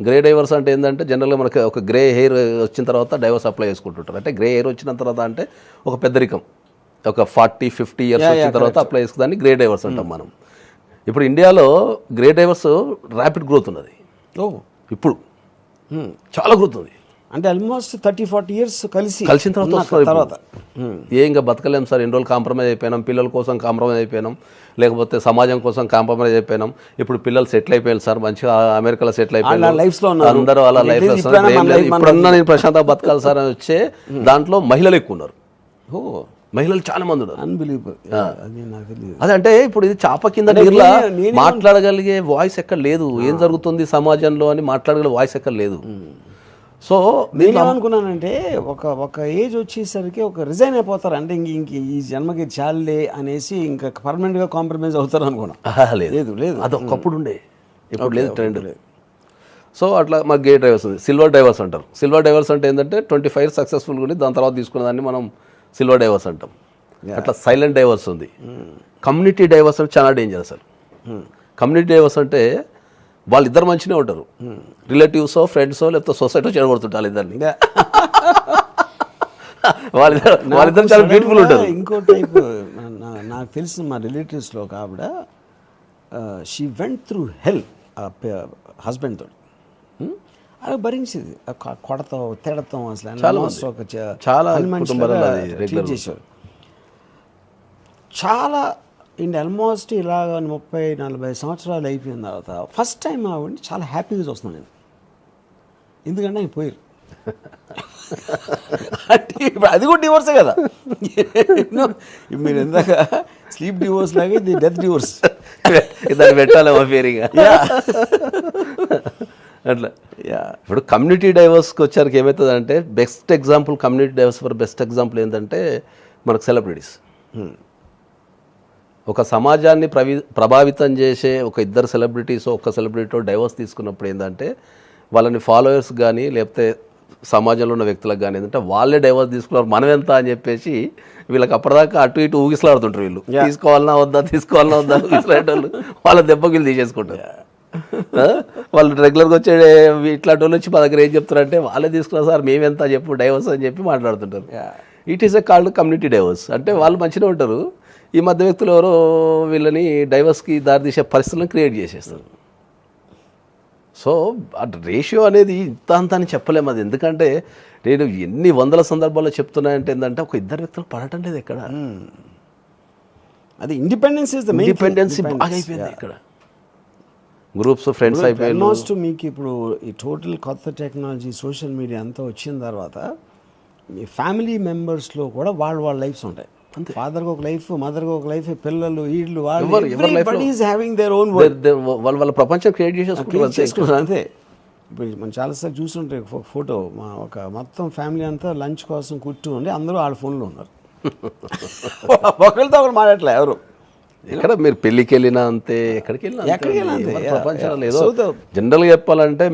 గ్రే డైవర్స్ అంటే ఏంటంటే జనరల్గా మనకి ఒక గ్రే హెయిర్ వచ్చిన తర్వాత డైవర్స్ అప్లై చేసుకుంటుంటారు. అంటే గ్రే హెయిర్ వచ్చిన తర్వాత అంటే ఒక పెద్దరికం, ఒక 40-50 ఇయర్స్ వచ్చిన తర్వాత అప్లై చేసుకుందాన్ని గ్రే డైవర్స్ అంటాం మనం. ఇప్పుడు ఇండియాలో గ్రే డైవర్స్ ర్యాపిడ్ గ్రోత్ ఉన్నది. ఇప్పుడు చాలా గ్రోత్ ఉంది. అంటే ఆల్మోస్ట్ 30-40 ఇయర్స్ కలిసిన తర్వాత ఇంకా బతకలేం సార్, ఎన్ని రోజులు కాంప్రమైజ్ అయిపోయినాం, పిల్లల కోసం కాంప్రమైజ్ అయిపోయినాం, లేకపోతే సమాజం కోసం కాంప్రమైజ్ అయిపోయినాం. ఇప్పుడు పిల్లలు సెటిల్ అయిపోయారు సార్, మంచిగా అమెరికాలో సెటిల్ అయిపోయారు, అందరూ అలా లైఫ్. ఇప్పుడన్నా నేను ప్రశాంతంగా బతకాలి సార్ అని వచ్చే దాంట్లో మహిళలు ఎక్కువ ఉన్నారు. మహిళలు చాలా మంది ఉన్నారు. అదే అంటే ఇప్పుడు ఇది చాప కింద నీరులా మాట్లాడగలిగే వాయిస్ ఎక్కడ లేదు. ఏం జరుగుతుంది సమాజంలో అని మాట్లాడగలిగే వాయిస్ ఎక్కడ లేదు. సో నేను ఏమనుకున్నానంటే ఒక ఏజ్ వచ్చేసరికి ఒక రిజైన్ అయిపోతారు. అంటే ఇంక ఈ జన్మకి చాలే అనేసి ఇంకా పర్మనెంట్గా కాంప్రమైజ్ అవుతారు అనుకున్నా. లేదు లేదు, అది ఒకప్పుడు ఉండే, ఇప్పుడు లేదు, ట్రెండ్ లేదు. సో అట్లా మాకు గ్రే డైవర్స్ ఉంది. సిల్వర్ డైవర్స్ అంటారు. సిల్వర్ డైవర్స్ అంటే ఏంటంటే 25 years సక్సెస్ఫుల్గా ఉండి దాని తర్వాత తీసుకున్న దాన్ని మనం సిల్వర్ డైవర్స్ అంటాం. అట్లా సైలెంట్ డైవర్స్ ఉంది. కమ్యూనిటీ డైవర్స్ అంటే చాలా డేంజర్ అసలు. కమ్యూనిటీ డైవర్స్ అంటే వాళ్ళిద్దరు మంచిగా ఉంటారు, రిలేటివ్సో ఫ్రెండ్సో లేకపోతే సొసైటీలో చెడగొడుతుంటారు ఇద్దరిని. వాళ్ళిద్దరు చాలా బ్యూటిఫుల్ ఉంటారు. ఇంకో టైప్ నాకు తెలిసిన మా రిలేటివ్స్లో ఒక ఆవిడ, she went through hell husband తోటి. అది భరించింది, కొడతాం తిడతాం అసలు చాలా ట్రీట్ చేశారు. చాలా ఆల్మోస్ట్ ఇలాగ 30-40 సంవత్సరాలు అయిపోయిన తర్వాత ఫస్ట్ టైం ఆవిడ చాలా హ్యాపీగా చూస్తున్నాను నేను. ఎందుకంటే ఆయన పోయారు. అంటే ఇప్పుడు అది కూడా డివోర్సే కదా. మీరు ఇందాక స్లీప్ డివోర్స్ లాగే ఇది డెత్ డివోర్స్. దాన్ని పెట్టాలేమో పేరుగా అట్లా. ఇప్పుడు కమ్యూనిటీ డైవర్స్కి వచ్చారికి ఏమవుతుందంటే best example community divorce for best example ఏంటంటే మనకు సెలబ్రిటీస్. ఒక సమాజాన్ని ప్రభావితం చేసే ఒక ఇద్దరు సెలబ్రిటీస్ ఒక సెలబ్రిటీతో డైవర్స్ తీసుకున్నప్పుడు ఏంటంటే వాళ్ళని ఫాలోవర్స్ కానీ లేకపోతే సమాజంలో ఉన్న వ్యక్తులకు కానీ ఏంటంటే వాళ్ళే డైవర్స్ తీసుకున్నారు మనం ఎంత అని చెప్పేసి వీళ్ళకి అప్పటిదాకా అటు ఇటు ఊగిసలాడుతుంటారు. వీళ్ళు తీసుకోవాలన్నా వద్దా ఊగిసలాడేటోళ్ళు వాళ్ళ దెబ్బకి వీళ్ళు తీసేసుకుంటారు. వాళ్ళు రెగ్యులర్గా వచ్చే ఇట్లాంటి వాళ్ళు వచ్చి మా దగ్గర ఏం చెప్తారంటే వాళ్ళే తీసుకున్నారు సార్ మేమెంత చెప్పు డైవర్స్ అని చెప్పి మాట్లాడుతుంటారు. It is a called community divorce. అంటే వాళ్ళు మంచిగా ఉంటారు, ఈ మధ్య వ్యక్తులు ఎవరో వీళ్ళని డైవర్స్కి దారితీసే పరిస్థితులను క్రియేట్ చేసేస్తారు. సో ఆ రేషియో అనేది ఇంత అంత అని చెప్పలేము. అది ఎందుకంటే నేను ఎన్ని వందల సందర్భాల్లో చెప్తున్నాయంటే ఏంటంటే ఒక ఇద్దరు వ్యక్తులు పడటం లేదు ఎక్కడ. అది ఇండిపెండెన్సీ బాగా అయిపోయింది ఇక్కడ. గ్రూప్స్ ఫ్రెండ్స్ అయిపోయారు. ఆల్మోస్ట్ మీకు ఇప్పుడు ఈ టోటల్ కొత్త టెక్నాలజీ సోషల్ మీడియా అంతా వచ్చిన తర్వాత మీ ఫ్యామిలీ మెంబర్స్లో కూడా వాళ్ళ లైఫ్స్ ఉంటాయి. ఫాదర్కి ఒక లైఫ్, మదర్కి ఒక లైఫ్, పిల్లలు వీళ్ళు వాళ్ళ ప్రపంచం క్రియేట్ చేసేసుకుంటారు అంతే. ఇప్పుడు మనం చాలాసార్లు చూస్తుంటే ఫోటో ఒక మొత్తం ఫ్యామిలీ అంతా లంచ్ కోసం కూర్చుని అందరూ వాళ్ళ ఫోన్లో ఉన్నారు. ఒకరితో ఒకరు మాట్లాడలే ఎవరు. ఇక్కడ మీరు పెళ్ళికి వెళ్ళినా అంతే, ఎక్కడికి వెళ్ళినా అంతే. ప్రపంచంలో ఏదో జనరల్గా చెప్పాలంటే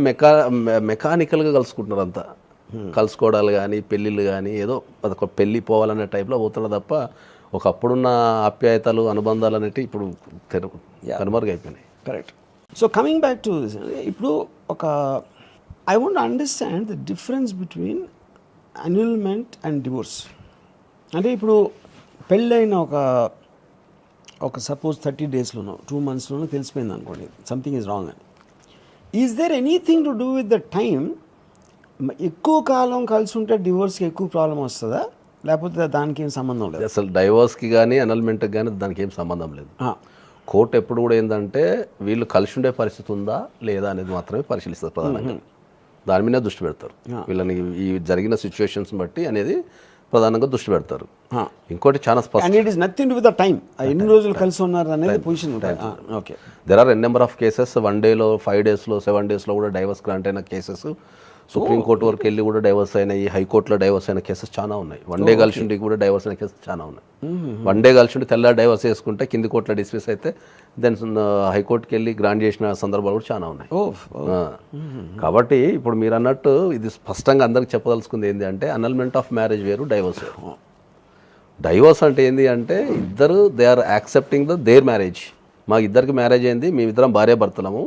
మెకానికల్గా కలుసుకుంటున్నారు అంతా. కలుసుకోవడాలు కానీ పెళ్ళిళ్ళు కానీ ఏదో అదొక పెళ్ళి పోవాలనే టైప్లో పోతున్నారు తప్ప ఒకప్పుడున్న ఆప్యాయతలు అనుబంధాలు అనేవి ఇప్పుడు కనుమరుగైపోయినాయి. Correct. So coming back to ఇప్పుడు ఒక I want understand the difference between annulment and divorce. అంటే ఇప్పుడు పెళ్ళైన ఒక సపోజ్ 30 డేస్లోనో 2 monthsలోనో తెలిసిపోయింది అనుకోండి సంథింగ్ ఈజ్ రాంగ్ అని. Is there anything to do with the time? ఎక్కువ కాలం కలిసి ఉంటే డివోర్స్కి ఎక్కువ ప్రాబ్లం వస్తుందా, లేకపోతే దానికి ఏం సంబంధం లేదు? అసలు డైవోర్స్కి కానీ అనల్మెంట్కి కానీ దానికి ఏం సంబంధం లేదు. కోర్టు ఎప్పుడు కూడా ఏంటంటే వీళ్ళు కలిసి ఉండే పరిస్థితి ఉందా లేదా అనేది మాత్రమే పరిశీలిస్తారు ప్రధానంగా. దాని మీద దృష్టి పెడతారు. వీళ్ళని ఈ జరిగిన సిచ్యువేషన్స్ బట్టి అనేది ప్రధానంగా దృష్టి పెడతారు. ఇంకోటి చాలా స్పష్టం, it is nothing to with the time. ఎన్ని రోజులు కలిసి ఉన్నారు అనేది పొజిషన్ ఉంటుంది. Okay, there are an number of cases 1 డేలో 5 డేస్లో 7 డేస్లో కూడా డైవర్స్ గ్రాంట్ అయిన కేసెస్, సుప్రీంకోర్టు వరకు వెళ్ళి కూడా డైవర్స్ అయినాయి, హైకోర్టులో డైవర్స్ అయిన కేసెస్ చాలా ఉన్నాయి. 1 డే కలిసి ఉండి కూడా డైవర్స్ అయిన కేసెస్ చాలా ఉన్నాయి. 1 డే కలిసి ఉండి తెల్లారి డైవర్స్ చేసుకుంటే కింది కోర్టులో డిస్మిస్ అయితే దెన్ హైకోర్టుకి వెళ్ళి గ్రాంట్ చేసిన సందర్భాలు కూడా చాలా ఉన్నాయి. కాబట్టి ఇప్పుడు మీరు అన్నట్టు ఇది స్పష్టంగా అందరికి చెప్పదలుచుకుంది ఏంటి అంటే అనల్మెంట్ ఆఫ్ మ్యారేజ్ వేరు, డైవర్స్ వేరు. డైవర్స్ అంటే ఏంటి అంటే ఇద్దరు they are accepting their marriage. మా ఇద్దరికి మ్యారేజ్ అయింది, మేమిద్దరం భార్య భర్తలము,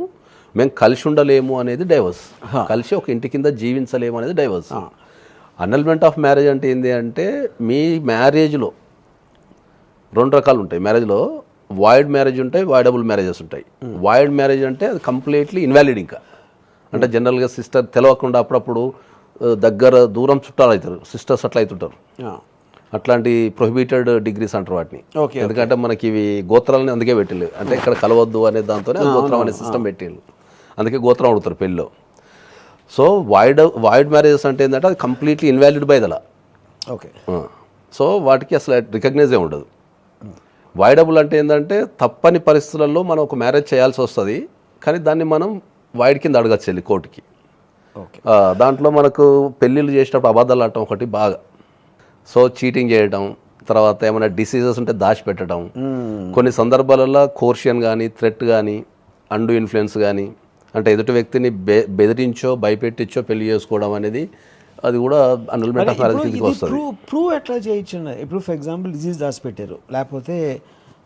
మేము కలిసి ఉండలేము అనేది డైవర్స్. కలిసి ఒక ఇంటి కింద జీవించలేము అనేది డైవర్స్. అనల్మెంట్ ఆఫ్ మ్యారేజ్ అంటే ఏంటి అంటే మీ మ్యారేజ్లో 2 రకాలు ఉంటాయి. మ్యారేజ్లో వాయిడ్ మ్యారేజ్ ఉంటాయి, వాయిడబుల్ మ్యారేజెస్ ఉంటాయి. వాయిడ్ మ్యారేజ్ అంటే అది కంప్లీట్లీ ఇన్వాలిడ్. ఇంకా అంటే జనరల్గా సిస్టర్ తెలవకుండా అప్పుడప్పుడు దగ్గర దూరం చుట్టాలు అవుతారు, సిస్టర్స్ అట్లా అవుతుంటారు. అట్లాంటి ప్రొహిబిటెడ్ డిగ్రీస్ అంటారు వాటిని. ఎందుకంటే మనకి ఇవి గోత్రాలని అందుకే పెట్టిల్లు, అంటే ఇక్కడ కలవద్దు అనే దాంతోనే గోత్రం అనే సిస్టమ్ పెట్టిల్లు, అందుకే గోత్రం అడుగుతారు పెళ్ళిలో. సో వాయిడ్ మ్యారేజెస్ అంటే ఏంటంటే అది completely invalid by the law. Okay. So వాటికి అసలు రికగ్నైజే ఉండదు. వాయిడబుల్ అంటే ఏంటంటే తప్పని పరిస్థితులలో మనం ఒక మ్యారేజ్ చేయాల్సి వస్తుంది, కానీ దాన్ని మనం వాయిడ్ కింద అడగచ్చు వెళ్ళి కోర్టుకి. దాంట్లో మనకు పెళ్ళిళ్ళు చేసేటప్పుడు అబద్ధాలు ఆడటం ఒకటి బాగా, సో చీటింగ్ చేయడం, తర్వాత ఏమైనా డిసీజెస్ ఉంటే దాచిపెట్టడం, కొన్ని సందర్భాలలో కోర్షన్ కానీ థ్రెట్ కానీ అండు ఇన్ఫ్లుయెన్స్ కానీ, అంటే ఎదుటి వ్యక్తిని బెదిరించో భయపెట్టించో పెళ్లి చేసుకోవడం అనేది అది కూడా అనల్మెంట్ ఆఫ్ మ్యారేజ్ కిందకి వస్తుంది. ప్రూవ్ ఎట్లా చేయొచ్చు? ఇప్పుడు ఫర్ ఎగ్జాంపుల్ డిసీజ్ దాచిపెట్టారు, లేకపోతే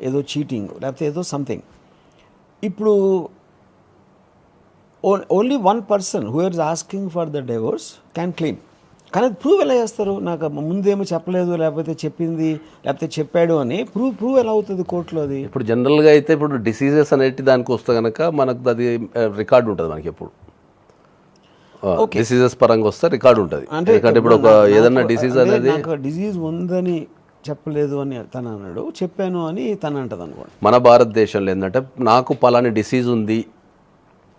ఏదో చీటింగ్, లేకపోతే ఏదో సంథింగ్. ఇప్పుడు only 1 person who is asking for the divorce can claim. కానీ ప్రూవ్ ఎలా చేస్తారు? నాకు ముందేమో చెప్పలేదు, లేకపోతే చెప్పింది, లేకపోతే చెప్పాడు అని ప్రూవ్ ఎలా అవుతుంది కోర్టులో? అది ఇప్పుడు జనరల్గా అయితే ఇప్పుడు డిసీజెస్ అనేటి దానికి వస్తే కనుక మనకు అది రికార్డు ఉంటుంది. మనకి ఎప్పుడు డిసీజెస్ పరంగా వస్తే రికార్డు ఉంటుంది. ఎందుకంటే ఇప్పుడు ఒక ఏదన్నా డిసీజ్ అనేది డిసీజ్ ఉందని చెప్పలేదు అని తను అన్నాడు, చెప్పాను అని తను అంటది అనుకోండి. మన భారతదేశంలో ఏంటంటే నాకు పలాని డిసీజ్ ఉంది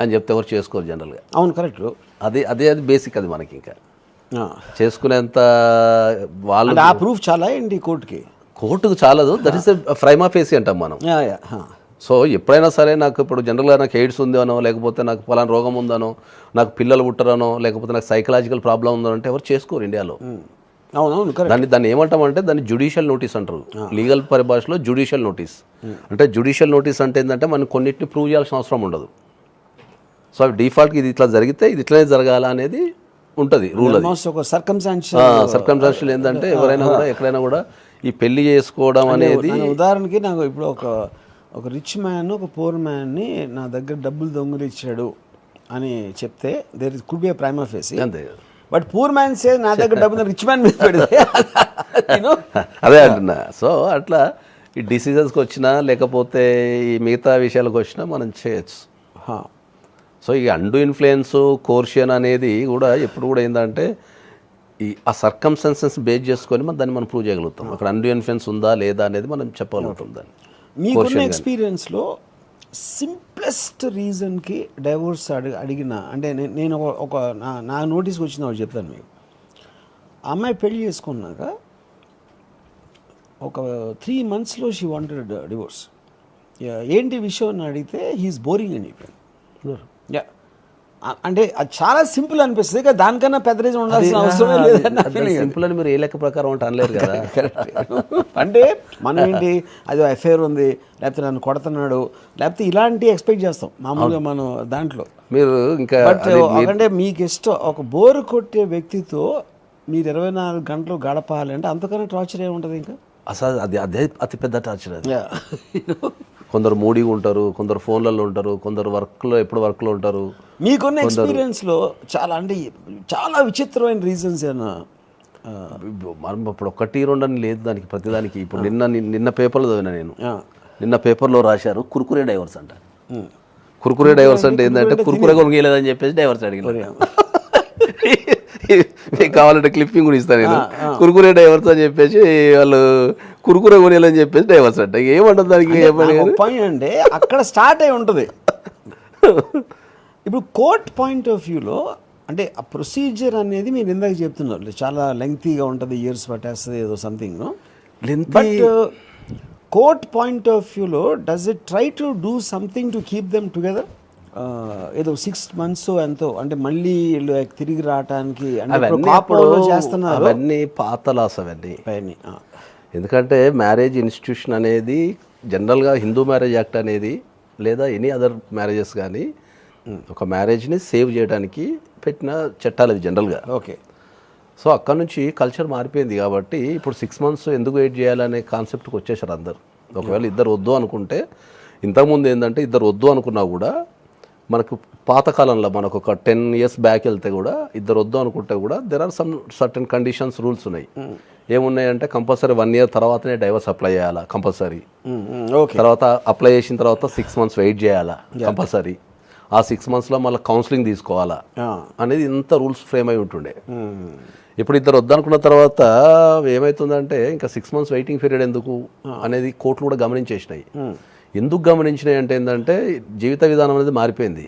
అని చెప్తే ఎవరు చేసుకోరు జనరల్గా. అవును, కరెక్ట్. అది బేసిక్, అది మనకి ఇంకా చేసుకునేంత వాళ్ళు ఆ ప్రూఫ్ చాలా ఏంటి కోర్టుకు చాలదు. దట్ ఈస్ ప్రైమా ఫేసి అంటాం మనం. సో ఎప్పుడైనా సరే నాకు ఇప్పుడు జనరల్గా నాకు ఎయిడ్స్ ఉందనో, లేకపోతే నాకు పలానా రోగం ఉందనో, నాకు పిల్లలు పుట్టరనో, లేకపోతే నాకు సైకలాజికల్ ప్రాబ్లం ఉందనో అంటే ఎవరు చేసుకోరు ఇండియాలో. అవునవును, దాన్ని ఏమంటామంటే దాన్ని జ్యుడిషియల్ నోటీస్ అంటారు. లీగల్ పరిభాషలో జ్యుడిషియల్ నోటీస్ అంటే, జ్యుడిషియల్ నోటీస్ అంటే ఏంటంటే మనం కొన్నిటిని ప్రూవ్ చేయాల్సిన అవసరం ఉండదు. సో అవి డిఫాల్ట్కి ఇది ఇట్లా జరిగితే ఇది ఇట్లనే జరగాల అనేది ఉంటుంది రూల్. అది సర్కమ్స్టాన్షియల్ ఏంటంటే ఎవరైనా కూడా ఎక్కడైనా కూడా ఈ పెళ్లి చేసుకోవడం అనేది. ఉదాహరణకి నాకు ఇప్పుడు ఒక రిచ్ మ్యాన్ ఒక పూర్ మ్యాన్ని నా దగ్గర డబ్బులు దొంగలిచ్చాడు అని చెప్తే there is could be a prima facie. అంతే. బట్ పూర్ మ్యాన్ సే నా దగ్గర డబ్బులు రిచ్ మ్యాన్ మీద పెడితే అదే అంటున్నా. సో అట్లా ఈ డిసీజెస్కి వచ్చినా లేకపోతే ఈ మిగతా విషయాలకు వచ్చినా మనం చేయొచ్చు. సో ఈ అండు ఇన్ఫ్లుయెన్స్ కోర్షన్ అనేది కూడా ఎప్పుడు కూడా ఏంటంటే ఆ సర్కమ్స్టాన్సెస్ బేస్ చేసుకొని దాన్ని మనం ప్రూవ్ చేయగలుగుతాం. అక్కడ అండు ఇన్ఫ్లుయెన్స్ ఉందా లేదా అనేది మనం చెప్పగలుగుతాం. దాన్ని మీకున్న ఎక్స్పీరియన్స్లో సింప్లెస్ట్ రీజన్కి డైవోర్స్ అడిగిన అంటే నేను ఒక నా నోటీస్కి వచ్చిన వాళ్ళు చెప్తాను మీకు. అమ్మాయి పెళ్లి చేసుకున్నాక ఒక 3 monthsలో షీ వాంటెడ్ డివోర్స్. ఏంటి విషయం అని అడిగితే హీఈస్ బోరింగ్ అని చెప్పాను. అంటే అది చాలా సింపుల్ అనిపిస్తుంది, కానీ దానికన్నా పెద్ద రీజన్ ఉండాల్సిన అవసరమే లేదని. సింపుల్ అని మీరు ఏ లెక్క ప్రకారం అంటే అనలేరు కదా. అంటే మనం ఏంటి, అది అఫేర్ ఉంది, లేకపోతే నన్ను కొడుతున్నాడు, లేకపోతే ఇలాంటి ఎక్స్పెక్ట్ చేస్తాం మామూలుగా మనం దాంట్లో. మీరు ఇంకా అంటే మీకు ఇష్టం ఒక బోరు కొట్టే వ్యక్తితో మీరు 24 గంటలు గడపాలంటే అంతకన్నా టార్చర్ ఏముంటుంది ఇంకా. అసలు అదే అతిపెద్ద టార్చర్. అది కొందరు మూడీగా ఉంటారు, కొందరు ఫోన్లలో ఉంటారు, కొందరు వర్క్లో ఉంటారు. మీకున్న ఎక్స్పీరియన్స్లో చాలా విచిత్రమైన రీజన్స్ ఏనా? మనం ఇప్పుడు 1-2 అని లేదు దానికి, ప్రతిదానికి. ఇప్పుడు నిన్న పేపర్లో చదివినా నేను. నిన్న పేపర్లో రాశారు కుర్కురే డైవర్స్ అంట. కుర్కురే డైవర్స్ అంటే ఏంటంటే కుర్కురే కొనుగోలేదని చెప్పేసి డైవర్స్ అడిగిన. మీకు కావాలంటే క్లిప్పింగ్ కూడా ఇస్తాను నేను. కుర్కురే డైవర్స్ అని చెప్పేసి వాళ్ళు కుర్కురే కొనేయాలని చెప్పేసి డైవర్స్ అంట. ఏమంటుంది దానికి పాయింట్ అంటే అక్కడ స్టార్ట్ అయి ఉంటుంది. ఇప్పుడు కోర్ట్ పాయింట్ ఆఫ్ వ్యూలో అంటే ఆ ప్రొసీజర్ అనేది మీరు ఇందాక చెప్తున్నారు చాలా లెంగ్తీగా ఉంటుంది, ఇయర్స్ పట్టేస్తుంది ఏదో something. But court point of వ్యూలో does it try to do something to keep them together? ఏదో 6 months ఎంతో అంటే మళ్ళీ తిరిగి రావటానికి చేస్తున్నారు. అవన్నీ పాత లాస్ అవన్నీ. ఎందుకంటే మ్యారేజ్ ఇన్స్టిట్యూషన్ అనేది జనరల్గా హిందూ మ్యారేజ్ యాక్ట్ అనేది లేదా ఎనీ అదర్ మ్యారేజెస్ కానీ ఒక మ్యారేజ్ని సేవ్ చేయడానికి పెట్టిన చట్టాలు అది జనరల్గా. ఓకే. సో అక్కడ నుంచి కల్చర్ మారిపోయింది కాబట్టి ఇప్పుడు 6 months ఎందుకు వెయిట్ చేయాలనే కాన్సెప్ట్కి వచ్చేసారు అందరు. ఒకవేళ ఇద్దరు వద్దు అనుకుంటే, ఇంతకుముందు ఏంటంటే ఇద్దరు వద్దు అనుకున్నా కూడా మనకు పాతకాలంలో మనకు ఒక 10 years బ్యాక్ వెళ్తే కూడా ఇద్దరు వద్దు అనుకుంటే కూడా there are some certain conditions, rules ఉన్నాయి. ఏమున్నాయంటే కంపల్సరీ 1 year తర్వాతనే డైవర్స్ అప్లై చేయాలా కంపల్సరీ. తర్వాత అప్లై చేసిన తర్వాత 6 months వెయిట్ చేయాలా కంపల్సరీ. ఆ 6 monthsలో మళ్ళీ కౌన్సిలింగ్ తీసుకోవాలా అనేది ఇంత రూల్స్ ఫ్రేమ్ అయి ఉంటుండే. ఇప్పుడు ఇద్దరు వద్దనుకున్న తర్వాత ఏమవుతుందంటే ఇంకా 6 months వెయిటింగ్ పీరియడ్ ఎందుకు అనేది కోర్టులు కూడా గమనించేసినాయి. ఎందుకు గమనించినాయి అంటే ఏంటంటే జీవిత విధానం అనేది మారిపోయింది.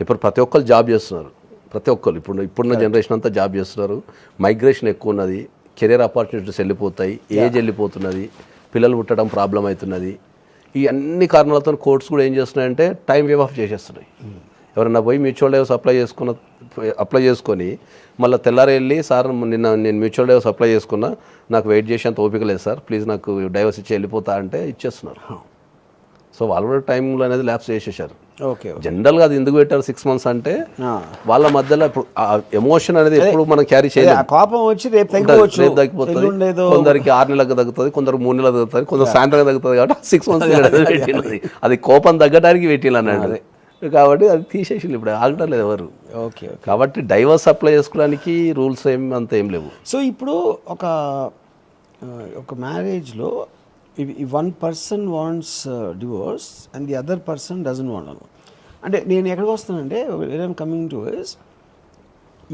ఇప్పుడు ప్రతి ఒక్కరు జాబ్ చేస్తున్నారు, ప్రతి ఒక్కరు ఇప్పుడున్న జనరేషన్ అంతా జాబ్ చేస్తున్నారు. మైగ్రేషన్ ఎక్కువ ఉన్నది, కెరీర్ ఆపర్చునిటీస్ వెళ్ళిపోతాయి, ఏజ్ వెళ్ళిపోతున్నది, పిల్లలు పుట్టడం ప్రాబ్లం అవుతున్నది. ఈ అన్ని కారణాలతో కోర్ట్స్ కూడా ఏం చేస్తున్నాయంటే టైం వేవ్ ఆఫ్ చేసేస్తున్నాయి. ఎవరైనా పోయి మ్యూచువల్ డైవర్స్ అప్లై చేసుకొని మళ్ళీ తెల్లారి వెళ్ళి సార్ నేను మ్యూచువల్ డైవర్స్ అప్లై చేసుకున్నా, నాకు వెయిట్ చేసేంత ఓపిక లేదు సార్, ప్లీజ్ నాకు డైవర్స్ ఇచ్చి వెళ్ళిపోతా అంటే ఇచ్చేస్తున్నారు. సో వాళ్ళు కూడా టైంలో అనేది ల్యాప్స్ చేసేసారు. ఓకే. జనరల్గా అది ఎందుకు పెట్టారు 6 months అంటే వాళ్ళ మధ్యలో ఇప్పుడు ఎమోషన్ అనేది ఎప్పుడు మనం క్యారీ చేయలేదు. కోపం వచ్చి రేపు తగ్గిపోతుంది, కొందరికి 6 నెలలకు తగ్గుతుంది, కొందరికి 3 నెలలకు తగ్గుతుంది, కొందరు సాయంత్రం తగ్గుతుంది. కాబట్టి 6 months పెట్టినది అది కోపం తగ్గడానికి పెట్టిల్లు అన్నాడు. కాబట్టి అది తీసేసి ఇప్పుడు ఆగడం లేదు ఎవరు. ఓకే. కాబట్టి డైవర్స్ అప్లై చేసుకోవడానికి రూల్స్ అంత ఏం లేవు. సో ఇప్పుడు ఒక మ్యారేజ్లో if one person wants divorce and the other person doesn't want to, అంటే నేను ఎక్కడికి వస్తానంటే where I'm coming to is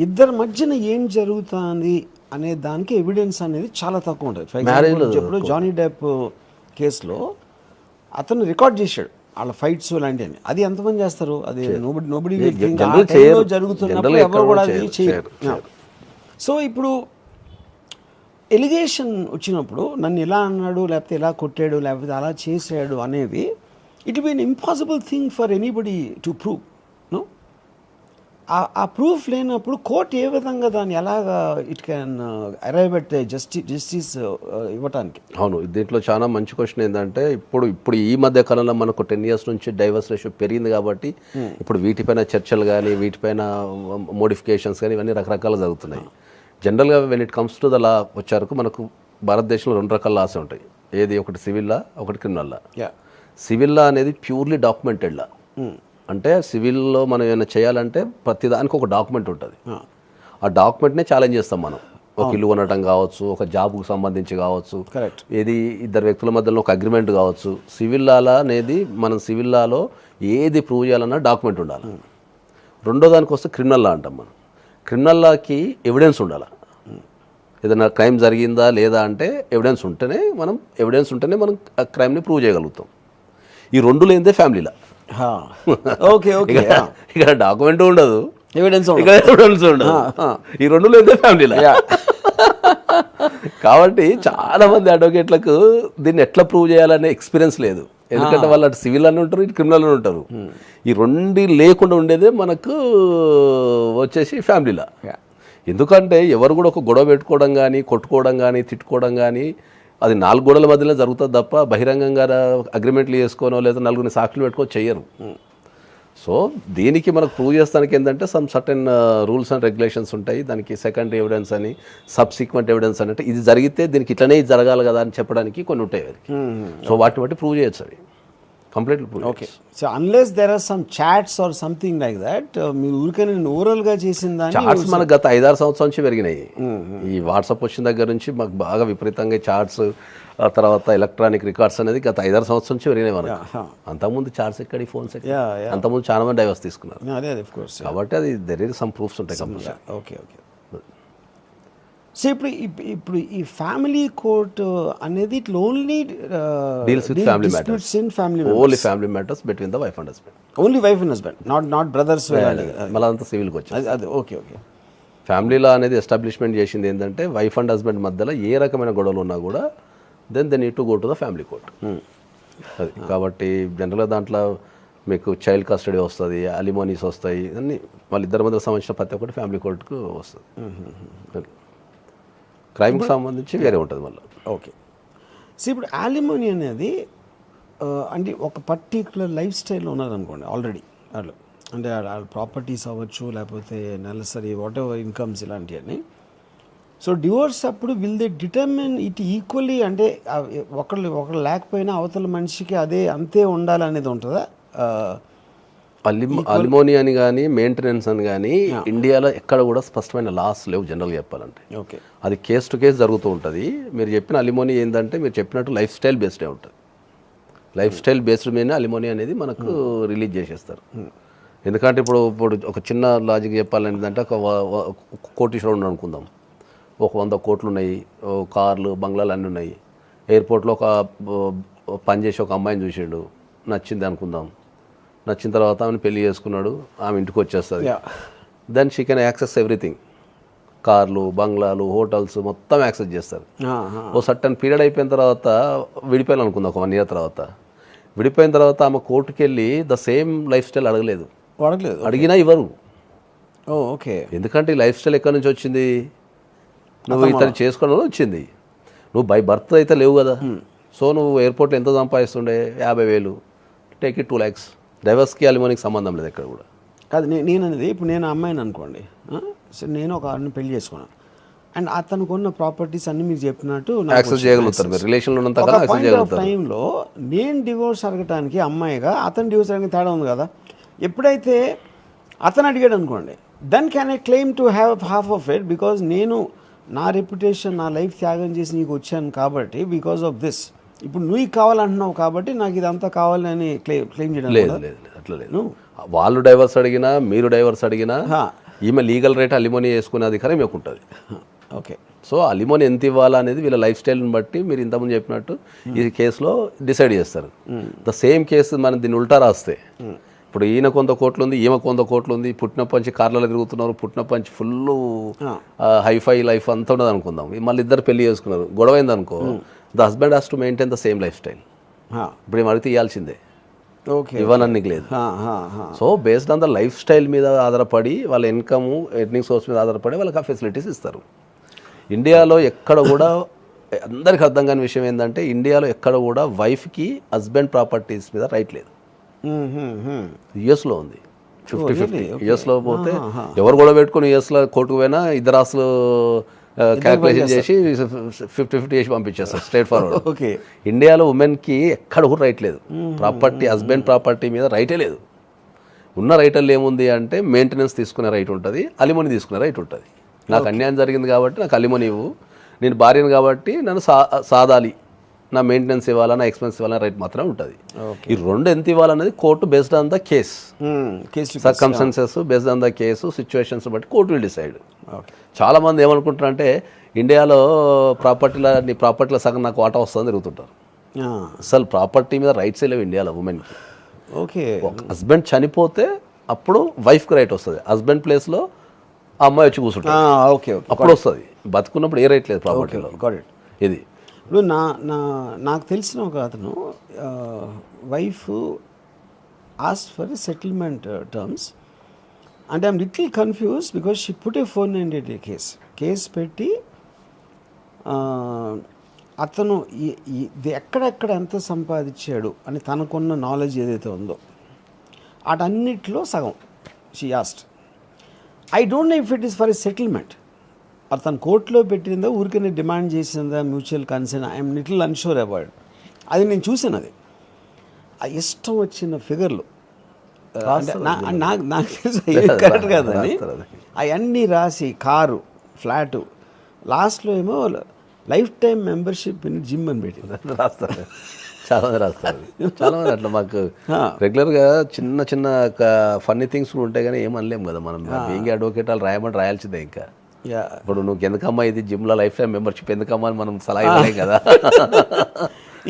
ఇద్దరి మధ్యన ఏం జరుగుతుంది అనే దానికి ఎవిడెన్స్ అనేది చాలా తక్కువ ఉంటుంది. ఫర్ Marriage ఎగ్జాంపుల్ లో ఇప్పుడు జానీ డెప్ కేసులో అతను రికార్డ్ చేశాడు వాళ్ళ ఫైట్స్ లాంటివన్నీ. అది ఎంతమంది చేస్తారు? అది నోబడి జరుగుతున్నప్పుడు ఎవరు కూడా అది చేయరు. సో ఇప్పుడు ఎలిగేషన్ వచ్చినప్పుడు నన్ను ఇలా అన్నాడు, లేకపోతే ఇలా కొట్టాడు, లేకపోతే అలా చేశాడు అనేవి it be an impossible thing for anybody to prove. No, ఆ ప్రూఫ్ లేనప్పుడు కోర్టు ఏ విధంగా దాన్ని ఎలాగా it can arrive at justice ఇవ్వటానికి? అవును, దీంట్లో చాలా మంచి క్వశ్చన్ ఏంటంటే ఇప్పుడు ఈ మధ్య కాలంలో మనకు 10 years నుంచి డైవర్స్ రేషియో పెరిగింది కాబట్టి ఇప్పుడు వీటిపైన చర్చలు కానీ వీటిపైన మోడిఫికేషన్స్ కానీ ఇవన్నీ రకరకాలు జరుగుతున్నాయి. జనరల్గా when it comes to the law వచ్చారకు మనకు భారతదేశంలో 2 రకాల లాస్ ఉంటాయి. ఏది? ఒకటి సివిల్ లా, ఒకటి క్రిమినల్ లా. సివిల్ లా అనేది ప్యూర్లీ డాక్యుమెంటెడ్ లా. అంటే సివిల్లో మనం ఏమైనా చేయాలంటే ప్రతిదానికి ఒక డాక్యుమెంట్ ఉంటుంది. ఆ డాక్యుమెంట్నే ఛాలెంజ్ చేస్తాం మనం. ఒక ఇల్లు కొనటం కావచ్చు, ఒక జాబ్కు సంబంధించి కావచ్చు, ఏది ఇద్దరు వ్యక్తుల మధ్యలో ఒక అగ్రిమెంట్ కావచ్చు. సివిల్ లాలా అనేది మనం సివిల్ లాలో ఏది ప్రూవ్ చేయాలన్నా డాక్యుమెంట్ ఉండాలి. రెండో దానికి వస్తే క్రిమినల్ లా అంటాం మనం. క్రిమినల్ లాకి ఎవిడెన్స్ ఉండాలి. ఏదైనా క్రైమ్ జరిగిందా లేదా అంటే ఎవిడెన్స్ ఉంటేనే మనం ఆ క్రైమ్ని ప్రూవ్ చేయగలుగుతాం. ఈ రెండు లేనిదే ఫ్యామిలీలా. Okay okay. ఇక్కడ డాక్యుమెంట్ ఉండదు, ఎవిడెన్స్ ఉండదు. ఈ రెండు లేనిదే ఫ్యామిలీలా. కాబట్టి చాలా మంది అడ్వకేట్లకు దీన్ని ఎట్లా ప్రూవ్ చేయాలనే ఎక్స్పీరియన్స్ లేదు. ఎందుకంటే వాళ్ళు అటు సివిల్ అని ఉంటారు, ఇటు క్రిమినల్ అని ఉంటారు. ఈ రెండు లేకుండా ఉండేదే మనకు వచ్చేసి ఫ్యామిలీలా. ఎందుకంటే ఎవరు కూడా ఒక గొడవ పెట్టుకోవడం కానీ, కొట్టుకోవడం కానీ, తిట్టుకోవడం కానీ అది 4 గోడల మధ్యలో జరుగుతుంది తప్ప బహిరంగంగా అగ్రిమెంట్లు చేసుకోనో లేదా నలుగురిని సాక్షులు పెట్టుకో చెయ్యరు. సో దీనికి మనకు ప్రూవ్ చేస్తానికి ఏంటంటే some certain rules and regulations ఉంటాయి. దానికి సెకండరీ ఎవిడెన్స్ అని, సబ్సిక్వెంట్ ఎవిడెన్స్ అని, అంటే ఇది జరిగితే దీనికి ఇట్లనే ఇది జరగాలి కదా అని చెప్పడానికి కొన్ని ఉంటాయి. సో వాటిని బట్టి ప్రూవ్ చేయొచ్చు. అవి completely prove. Okay. So unless there are some chats or something like that, మీరు ఊరికనే ఓరల్గా చేసిన దాన్ని చాట్స్ మనకు గత 5-6 సంవత్సరాల నుంచి పెరిగినాయి. ఈ వాట్సాప్ వచ్చిన దగ్గర నుంచి మాకు బాగా విపరీతంగా చాట్స్, తర్వాత ఎలక్ట్రానిక్ రికార్డ్స్ అనేది గత 5-6 సంవత్సరాల నుంచి పెరిగినాయి మనకు. అంతకుముందు చాట్స్ ఎక్కడి, ఫోన్స్ ఎక్కడి, అంతకుముందు చాలా మంది డైవర్స్ తీసుకున్నారు. కాబట్టి అది దెర్ ఇస్ సమ్ ప్రూఫ్స్ ఉంటాయి కంపల్సరీ. Okay okay. సో ఇప్పుడు ఈ ఫ్యామిలీ కోర్ట్ అనేది it only deals with family matters, only family matters between the wife and husband. Only wife and husband, not brothers. మళ్ళీ అంతా సివిల్కి వచ్చింది. అది ఓకే ఓకే. ఫ్యామిలీ లా అనేది establishment చేసింది ఏంటంటే వైఫ్ అండ్ హస్బెండ్ మధ్యలో ఏ రకమైన గొడవలు ఉన్నా కూడా then they need to go to the family court. అది కాబట్టి జనరల్గా దాంట్లో మీకు చైల్డ్ కస్టడీ వస్తుంది, అలిమోనీస్ వస్తాయి, అన్నీ వాళ్ళిద్దరి మధ్య సంబంధించిన ప్రతి ఒక్కటి ఫ్యామిలీ కోర్టుకు వస్తుంది. క్రైమ్కి సంబంధించి వేరే ఉంటుంది మళ్ళీ. ఓకే. సో ఇప్పుడు యాలిమోనీ అనేది అంటే ఒక పర్టికులర్ లైఫ్ స్టైల్లో ఉన్నారనుకోండి ఆల్రెడీ వాళ్ళు, అంటే వాళ్ళ ప్రాపర్టీస్ అవ్వచ్చు, లేకపోతే నెలసరి వాట్ ఎవర్ ఇన్కమ్స్ ఇలాంటివన్నీ. సో డివోర్స్ అప్పుడు will they determine it equally, అంటే ఒకళ్ళు లేకపోయినా అవతల మనిషికి అంతే ఉండాలనేది ఉంటుందా? అలిమోనీ అని కానీ మెయింటెనెన్స్ అని కానీ ఇండియాలో ఎక్కడ కూడా స్పష్టమైన లాస్ లేవు జనరల్గా చెప్పాలంటే. ఓకే. అది కేస్ టు కేస్ జరుగుతూ ఉంటుంది. మీరు చెప్పిన అలిమోనీ ఏంటంటే మీరు చెప్పినట్టు లైఫ్ స్టైల్ బేస్డే ఉంటుంది. లైఫ్ స్టైల్ బేస్డ్ మీదనే అలిమోనీ అనేది మనకు రిలీజ్ చేసేస్తారు. ఎందుకంటే ఇప్పుడు ఒక చిన్న లాజిక్ చెప్పాలంటే ఒక కోటీశ్వరుడు ఉన్నాడు అనుకుందాం. ఒక 100 కోట్లు ఉన్నాయి, కార్లు, బంగ్లాలు అన్నీ ఉన్నాయి. ఎయిర్పోర్ట్లో ఒక పనిచేసి ఒక అమ్మాయిని చూసాడు, నచ్చింది అనుకుందాం. నచ్చిన తర్వాత ఆమెను పెళ్లి చేసుకున్నాడు, ఆమె ఇంటికి వచ్చేస్తుంది. Then she can access everything. కార్లు, బంగ్లాలు, హోటల్స్ మొత్తం యాక్సెస్ చేస్తారు. ఓ సర్టన్ పీరియడ్ అయిపోయిన తర్వాత విడిపోయాను అనుకుందాం. ఒక 1 year తర్వాత విడిపోయిన తర్వాత ఆమె కోర్టుకి వెళ్ళి ద సేమ్ లైఫ్ స్టైల్ అడగలేదు, అడిగినా ఇవ్వరు. ఓకే. ఎందుకంటే ఈ లైఫ్ స్టైల్ ఎక్కడి నుంచి వచ్చింది? నువ్వు ఇతను చేసుకోవడం వచ్చింది. నువ్వు బై బర్త్ అయితే లేవు కదా. సో నువ్వు ఎయిర్పోర్ట్లో ఎంత సంపాదిస్తుండే? 50,000. Take it 2 lakhs. డైవర్స్కి అలిమోనీకి సంబంధం లేదు ఎక్కడ కూడా. కాదు, నేను అనేది ఇప్పుడు నేను అమ్మాయిని అనుకోండి, సో నేను ఒక ఆడిని పెళ్లి చేసుకున్నాను అండ్ అతనికి ఉన్న ప్రాపర్టీస్ అన్ని మీరు చెప్పినట్టు యాక్సెస్ చేయగలుగుతారు. మీరు రిలేషన్లో ఉన్నంత టైంలో నేను డివోర్స్ అడగటానికి అమ్మాయిగా అతను డివోర్స్ అడగడానికి తేడా ఉంది కదా. ఎప్పుడైతే అతను అడిగాడు అనుకోండి, then can I claim to have half of it, because నేను నా రెప్యుటేషన్, నా లైఫ్ త్యాగం చేసి నీకు వచ్చాను కాబట్టి, బికాజ్ ఆఫ్ దిస్ ఇప్పుడు నువ్వు కావాలంటున్నావు కాబట్టి నాకు ఇదంతా కావాలని క్లెయిమ్ చేయడం లేదు. అట్లా లేదు. వాళ్ళు డైవర్స్ అడిగినా, మీరు డైవర్స్ అడిగినా ఈమె లీగల్ రైట్ అలిమోనీ చేసుకునే అధికారం మీకు ఉంటుంది. ఓకే. సో అలిమోని ఎంత ఇవ్వాలా అనేది వీళ్ళ లైఫ్ స్టైల్ని బట్టి మీరు ఇంతకుముందు చెప్పినట్టు ఈ కేసులో డిసైడ్ చేస్తారు. ద సేమ్ కేసు మనం దీన్ని ఉల్టా రాస్తే ఇప్పుడు ఈయన 100 కోట్లు ఉంది, ఈమె 100 కోట్లు ఉంది, పుట్టినప్పటి కార్లలో తిరుగుతున్నారు, పుట్టినప్పటి ఫుల్ హైఫై లైఫ్ అంతా ఉన్నది అనుకుందాం. మళ్ళీ ఇద్దరు పెళ్లి చేసుకున్నారు, గొడవ అయింది అనుకో, the husband has to maintain the same life style. ఇప్పుడు ఏం అడిగితే ఇవ్వాల్సిందే, ఇవ్వననికి లేదు. So based on the life style మీద ఆధారపడి వాళ్ళ ఇన్కమ్ ఎర్నింగ్ సోర్స్ మీద ఆధారపడి వాళ్ళకి ఆ ఫెసిలిటీస్ ఇస్తారు. ఇండియాలో ఎక్కడ కూడా అందరికి అర్థం కాని విషయం ఏంటంటే ఇండియాలో ఎక్కడ కూడా వైఫ్కి హస్బెండ్ ప్రాపర్టీస్ మీద రైట్ లేదు. యుఎస్లో ఉంది 50-50. యుఎస్లో పోతే ఎవరు కూడా పెట్టుకుని యుఎస్లో కోర్టుకు పోయినా ఇద్దరు ఆస్తులు క్యాల్కులేషన్ చేసి 50-50 చేసి పంపించేస్తారు స్ట్రైట్ ఫార్వర్డ్. ఓకే. ఇండియాలో ఉమెన్కి ఎక్కడ కూడా రైట్ లేదు, ప్రాపర్టీ హస్బెండ్ ప్రాపర్టీ మీద రైటే లేదు. ఉన్న రైటర్లు ఏముంది అంటే మెయింటెనెన్స్ తీసుకునే రైట్ ఉంటుంది, అలిమోని తీసుకునే రైట్ ఉంటుంది. నాకు అన్యాయం జరిగింది కాబట్టి నాకు అలిమోని ఇవ్వు, నేను భార్యను కాబట్టి నన్ను సాదాలి, నా మెయింటెనెన్స్ ఇవ్వాలా, నా ఎక్స్పెన్స్ ఇవ్వాలని రైట్ మాత్రమే ఉంటుంది. ఈ రెండు ఎంత ఇవ్వాలనేది court based on the case, circumstances based on the case, situations బట్టి కోర్టు విల్ డిసైడ్. చాలామంది ఏమనుకుంటారు అంటే ఇండియాలో నీ ప్రాపర్టీలో సగం నాకు వాటా వస్తుందని తిరుగుతుంటారు. అసలు ప్రాపర్టీ మీద రైట్స్ లేవు ఇండియాలో ఉమెన్కి. ఓకే. హస్బెండ్ చనిపోతే అప్పుడు వైఫ్కి రైట్ వస్తుంది, హస్బెండ్ ప్లేస్లో ఆ అమ్మాయి వచ్చి కూర్చుంటారు. ఓకే. అప్పుడు వస్తుంది, బతుకున్నప్పుడు ఏ రైట్ లేదు ప్రాపర్టీలో. ఇది ఇప్పుడు నాకు తెలిసిన ఒక అతను wife ask for settlement terms, అంటే I'm little confuse because she put a 498 case పెట్టి అతను ఎక్కడెక్కడ ఎంత సంపాదించాడు అని తనకున్న నాలెడ్జ్ ఏదైతే ఉందో అటన్నిటిలో సగం she asked. I don't know if it is for a settlement అతను కోర్టులో పెట్టిందా ఊరికనే డిమాండ్ చేసిందా mutual consent, I'm little unsure about. అది నేను చూసాను. అది ఆ ఇష్టం వచ్చిన ఫిగర్లు నాకు తెలుసు కరెక్ట్ కాదని అవన్నీ రాసి కారు, ఫ్లాటు, లాస్ట్లో ఏమో life time membership in gym అని పెట్టి రాస్తారు. చాలామంది రాస్తారు, చాలామంది అట్లా. మాకు రెగ్యులర్గా చిన్న చిన్న ఫన్నీ థింగ్స్ ఉంటాయి కానీ ఏం అనలేము కదా మనం. బీయింగ్ అడ్వకేట్ వాళ్ళు రాయమంటే రాయాల్సిందే. ఇంకా ఇప్పుడు నువ్వు ఎందుకమ్మా ఇది జిమ్లో లైఫ్ టైం మెంబర్షిప్ ఎందుకమ్మా అని మనం సలహా ఇవ్వలేం కదా.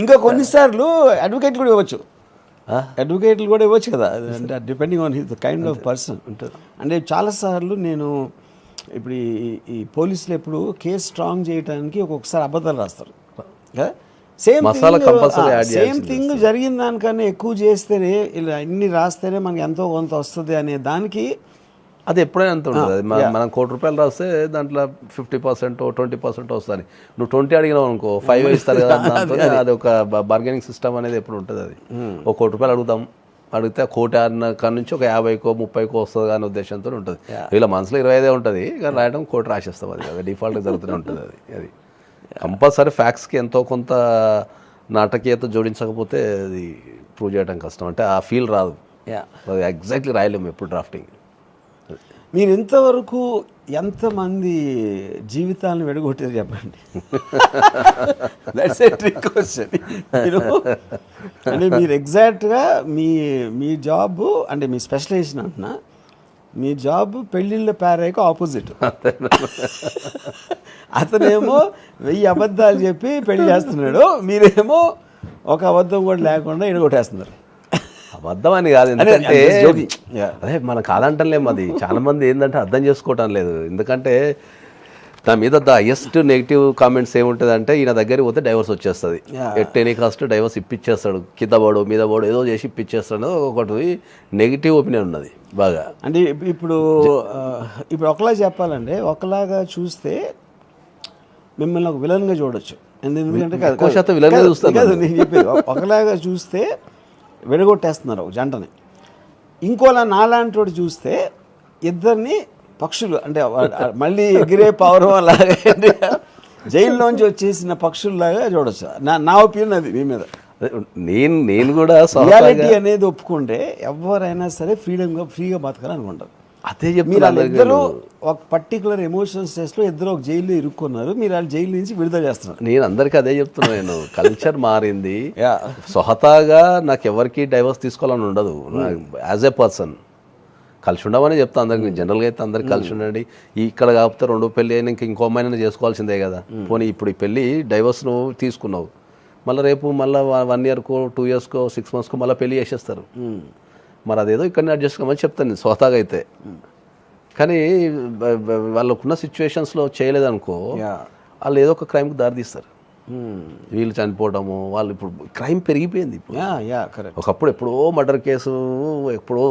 ఇంకా కొన్నిసార్లు అడ్వకేట్ కూడా ఇవ్వచ్చు, అడ్వకేట్లు కూడా ఇవ్వచ్చు కదా, అంటే depending on his kind of person. అంటే చాలాసార్లు నేను ఇప్పుడు ఈ పోలీసులు ఎప్పుడు కేసు స్ట్రాంగ్ చేయడానికి ఒక్కొక్కసారి అబద్ధాలు రాస్తారు కదా. సేమ్ థింగ్ జరిగిన దానికన్నా ఎక్కువ చేస్తేనే ఇలా ఇన్ని రాస్తేనే మనకి ఎంతో కొంత వస్తుంది అనే దానికి అది ఎప్పుడైనా అంత ఉంటుంది. మనం ₹1,00,00,000 రాస్తే దాంట్లో 50% 20% వస్తుంది. నువ్వు 20 అడిగినావు అనుకో 5 ఇస్తారు కదా. దాంతో అది ఒక బార్గెనింగ్ సిస్టమ్ అనేది ఎప్పుడు ఉంటుంది. అది ₹1,00,00,000 అడుగుతాం, అడిగితే 1,00,00,000 నుంచి ఒక 50కో 30కో వస్తుంది అనే ఉద్దేశంతో ఉంటుంది. వీళ్ళ మనసులో 25 ఉంటుంది కానీ రాయడం 1,00,00,000 రాసేస్తాం. అది డిఫాల్ట్గా జరుగుతూనే ఉంటుంది. అది కంపల్సరీ ఫ్యాక్ట్స్కి ఎంతో కొంత నాటకీయత జోడించకపోతే అది ప్రూవ్ చేయడం కష్టం. అంటే ఆ ఫీల్ రాదు, అది ఎగ్జాక్ట్లీ రాయలేము ఎప్పుడు డ్రాఫ్టింగ్. మీరు ఇంతవరకు ఎంతమంది జీవితాలను వెడగొట్టారు చెప్పండి. That's a trick question. అంటే మీరు ఎగ్జాక్ట్గా మీ జాబ్ అంటే మీ స్పెషలైజేషన్ అంటున్నా, మీ జాబ్ పెళ్ళిళ్ళ ప్యారేకు ఆపోజిట్. అతనేమో 1000 అబద్ధాలు చెప్పి పెళ్లి చేస్తున్నాడు, మీరేమో ఒక అబద్ధం కూడా లేకుండా ఎడగొట్టేస్తున్నారు. అబద్ధం అని కాదు, ఎందుకంటే అదే మనం కాదంటలేము. అది చాలా మంది ఏంటంటే అర్థం చేసుకోవటం లేదు. ఎందుకంటే నా మీద ద హైయెస్ట్ నెగిటివ్ కామెంట్స్ ఏముంటుంది అంటే ఈయన దగ్గరికి పోతే డైవర్స్ వచ్చేస్తుంది, ఎట్ ఎనీ కాస్ట్ డైవర్స్ ఇప్పించేస్తాడు, కింద పడో మీద పడో ఏదో చేసి ఇప్పించేస్తాడు. ఒకటి నెగిటివ్ ఒపీనియన్ ఉన్నది బాగా. అంటే ఇప్పుడు ఒకలా చెప్పాలంటే ఒకలాగా చూస్తే మిమ్మల్ని ఒక విలన్గా చూడొచ్చు. ఎందుకంటే నేను చెప్పేది ఒకలాగా చూస్తే వెడగొట్టేస్తున్నారు ఒక జంటని, ఇంకోలా నాలాంటి వాడు చూస్తే ఇద్దరిని పక్షులు అంటే మళ్ళీ ఎగిరే పౌరం లాగా జైల్లోంచి వచ్చేసిన పక్షుల్లాగా చూడొచ్చు. నా ఒపీనియన్ అది మీ మీద. నేను కూడా రియాలిటీ అనేది ఒప్పుకుంటే ఎవరైనా సరే ఫ్రీగా బతకాలనుకుంటారు. అదే మీరు వాళ్ళిద్దరూ ఒక పర్టికులర్ ఎమోషనల్ స్ట్రెస్లో ఇద్దరు ఒక జైల్లో ఇరుక్కున్నారు, మీరు వాళ్ళ జైలు నుంచి విడుదల చేస్తున్నారు. నేను అందరికీ అదే చెప్తున్నాను. నేను కల్చర్ మారింది, స్వతహాగా నాకు ఎవరికి డైవర్స్ తీసుకోవాలని ఉండదు యాజ్ ఏ పర్సన్. కలిసి ఉండమని చెప్తా అందరికి, జనరల్గా అయితే అందరికి కలిసి ఉండండి. ఇక్కడ కాకపోతే రెండో పెళ్ళి అయినా ఇంకో అమ్మాయినా చేసుకోవాల్సిందే కదా. పోనీ ఇప్పుడు ఈ పెళ్ళి డైవర్స్ నువ్వు తీసుకున్నావు, మళ్ళీ రేపు మళ్ళీ 1 yearకో 2 yearsకో 6 monthsకో మళ్ళీ పెళ్ళి చేసేస్తారు. మరి అదేదో ఇక్కడనే అడ్జస్ట్ కమ్మని చెప్తాను నేను స్వతహాగా అయితే. కానీ వాళ్ళకున్న సిచ్యువేషన్స్లో చేయలేదనుకో, వాళ్ళు ఏదో ఒక క్రైమ్కి దారితీస్తారు. వీళ్ళు చనిపోవడము, వాళ్ళు ఇప్పుడు క్రైమ్ పెరిగిపోయింది. ఇప్పుడు ఒకప్పుడు ఎప్పుడో మర్డర్ కేసు, ఎప్పుడో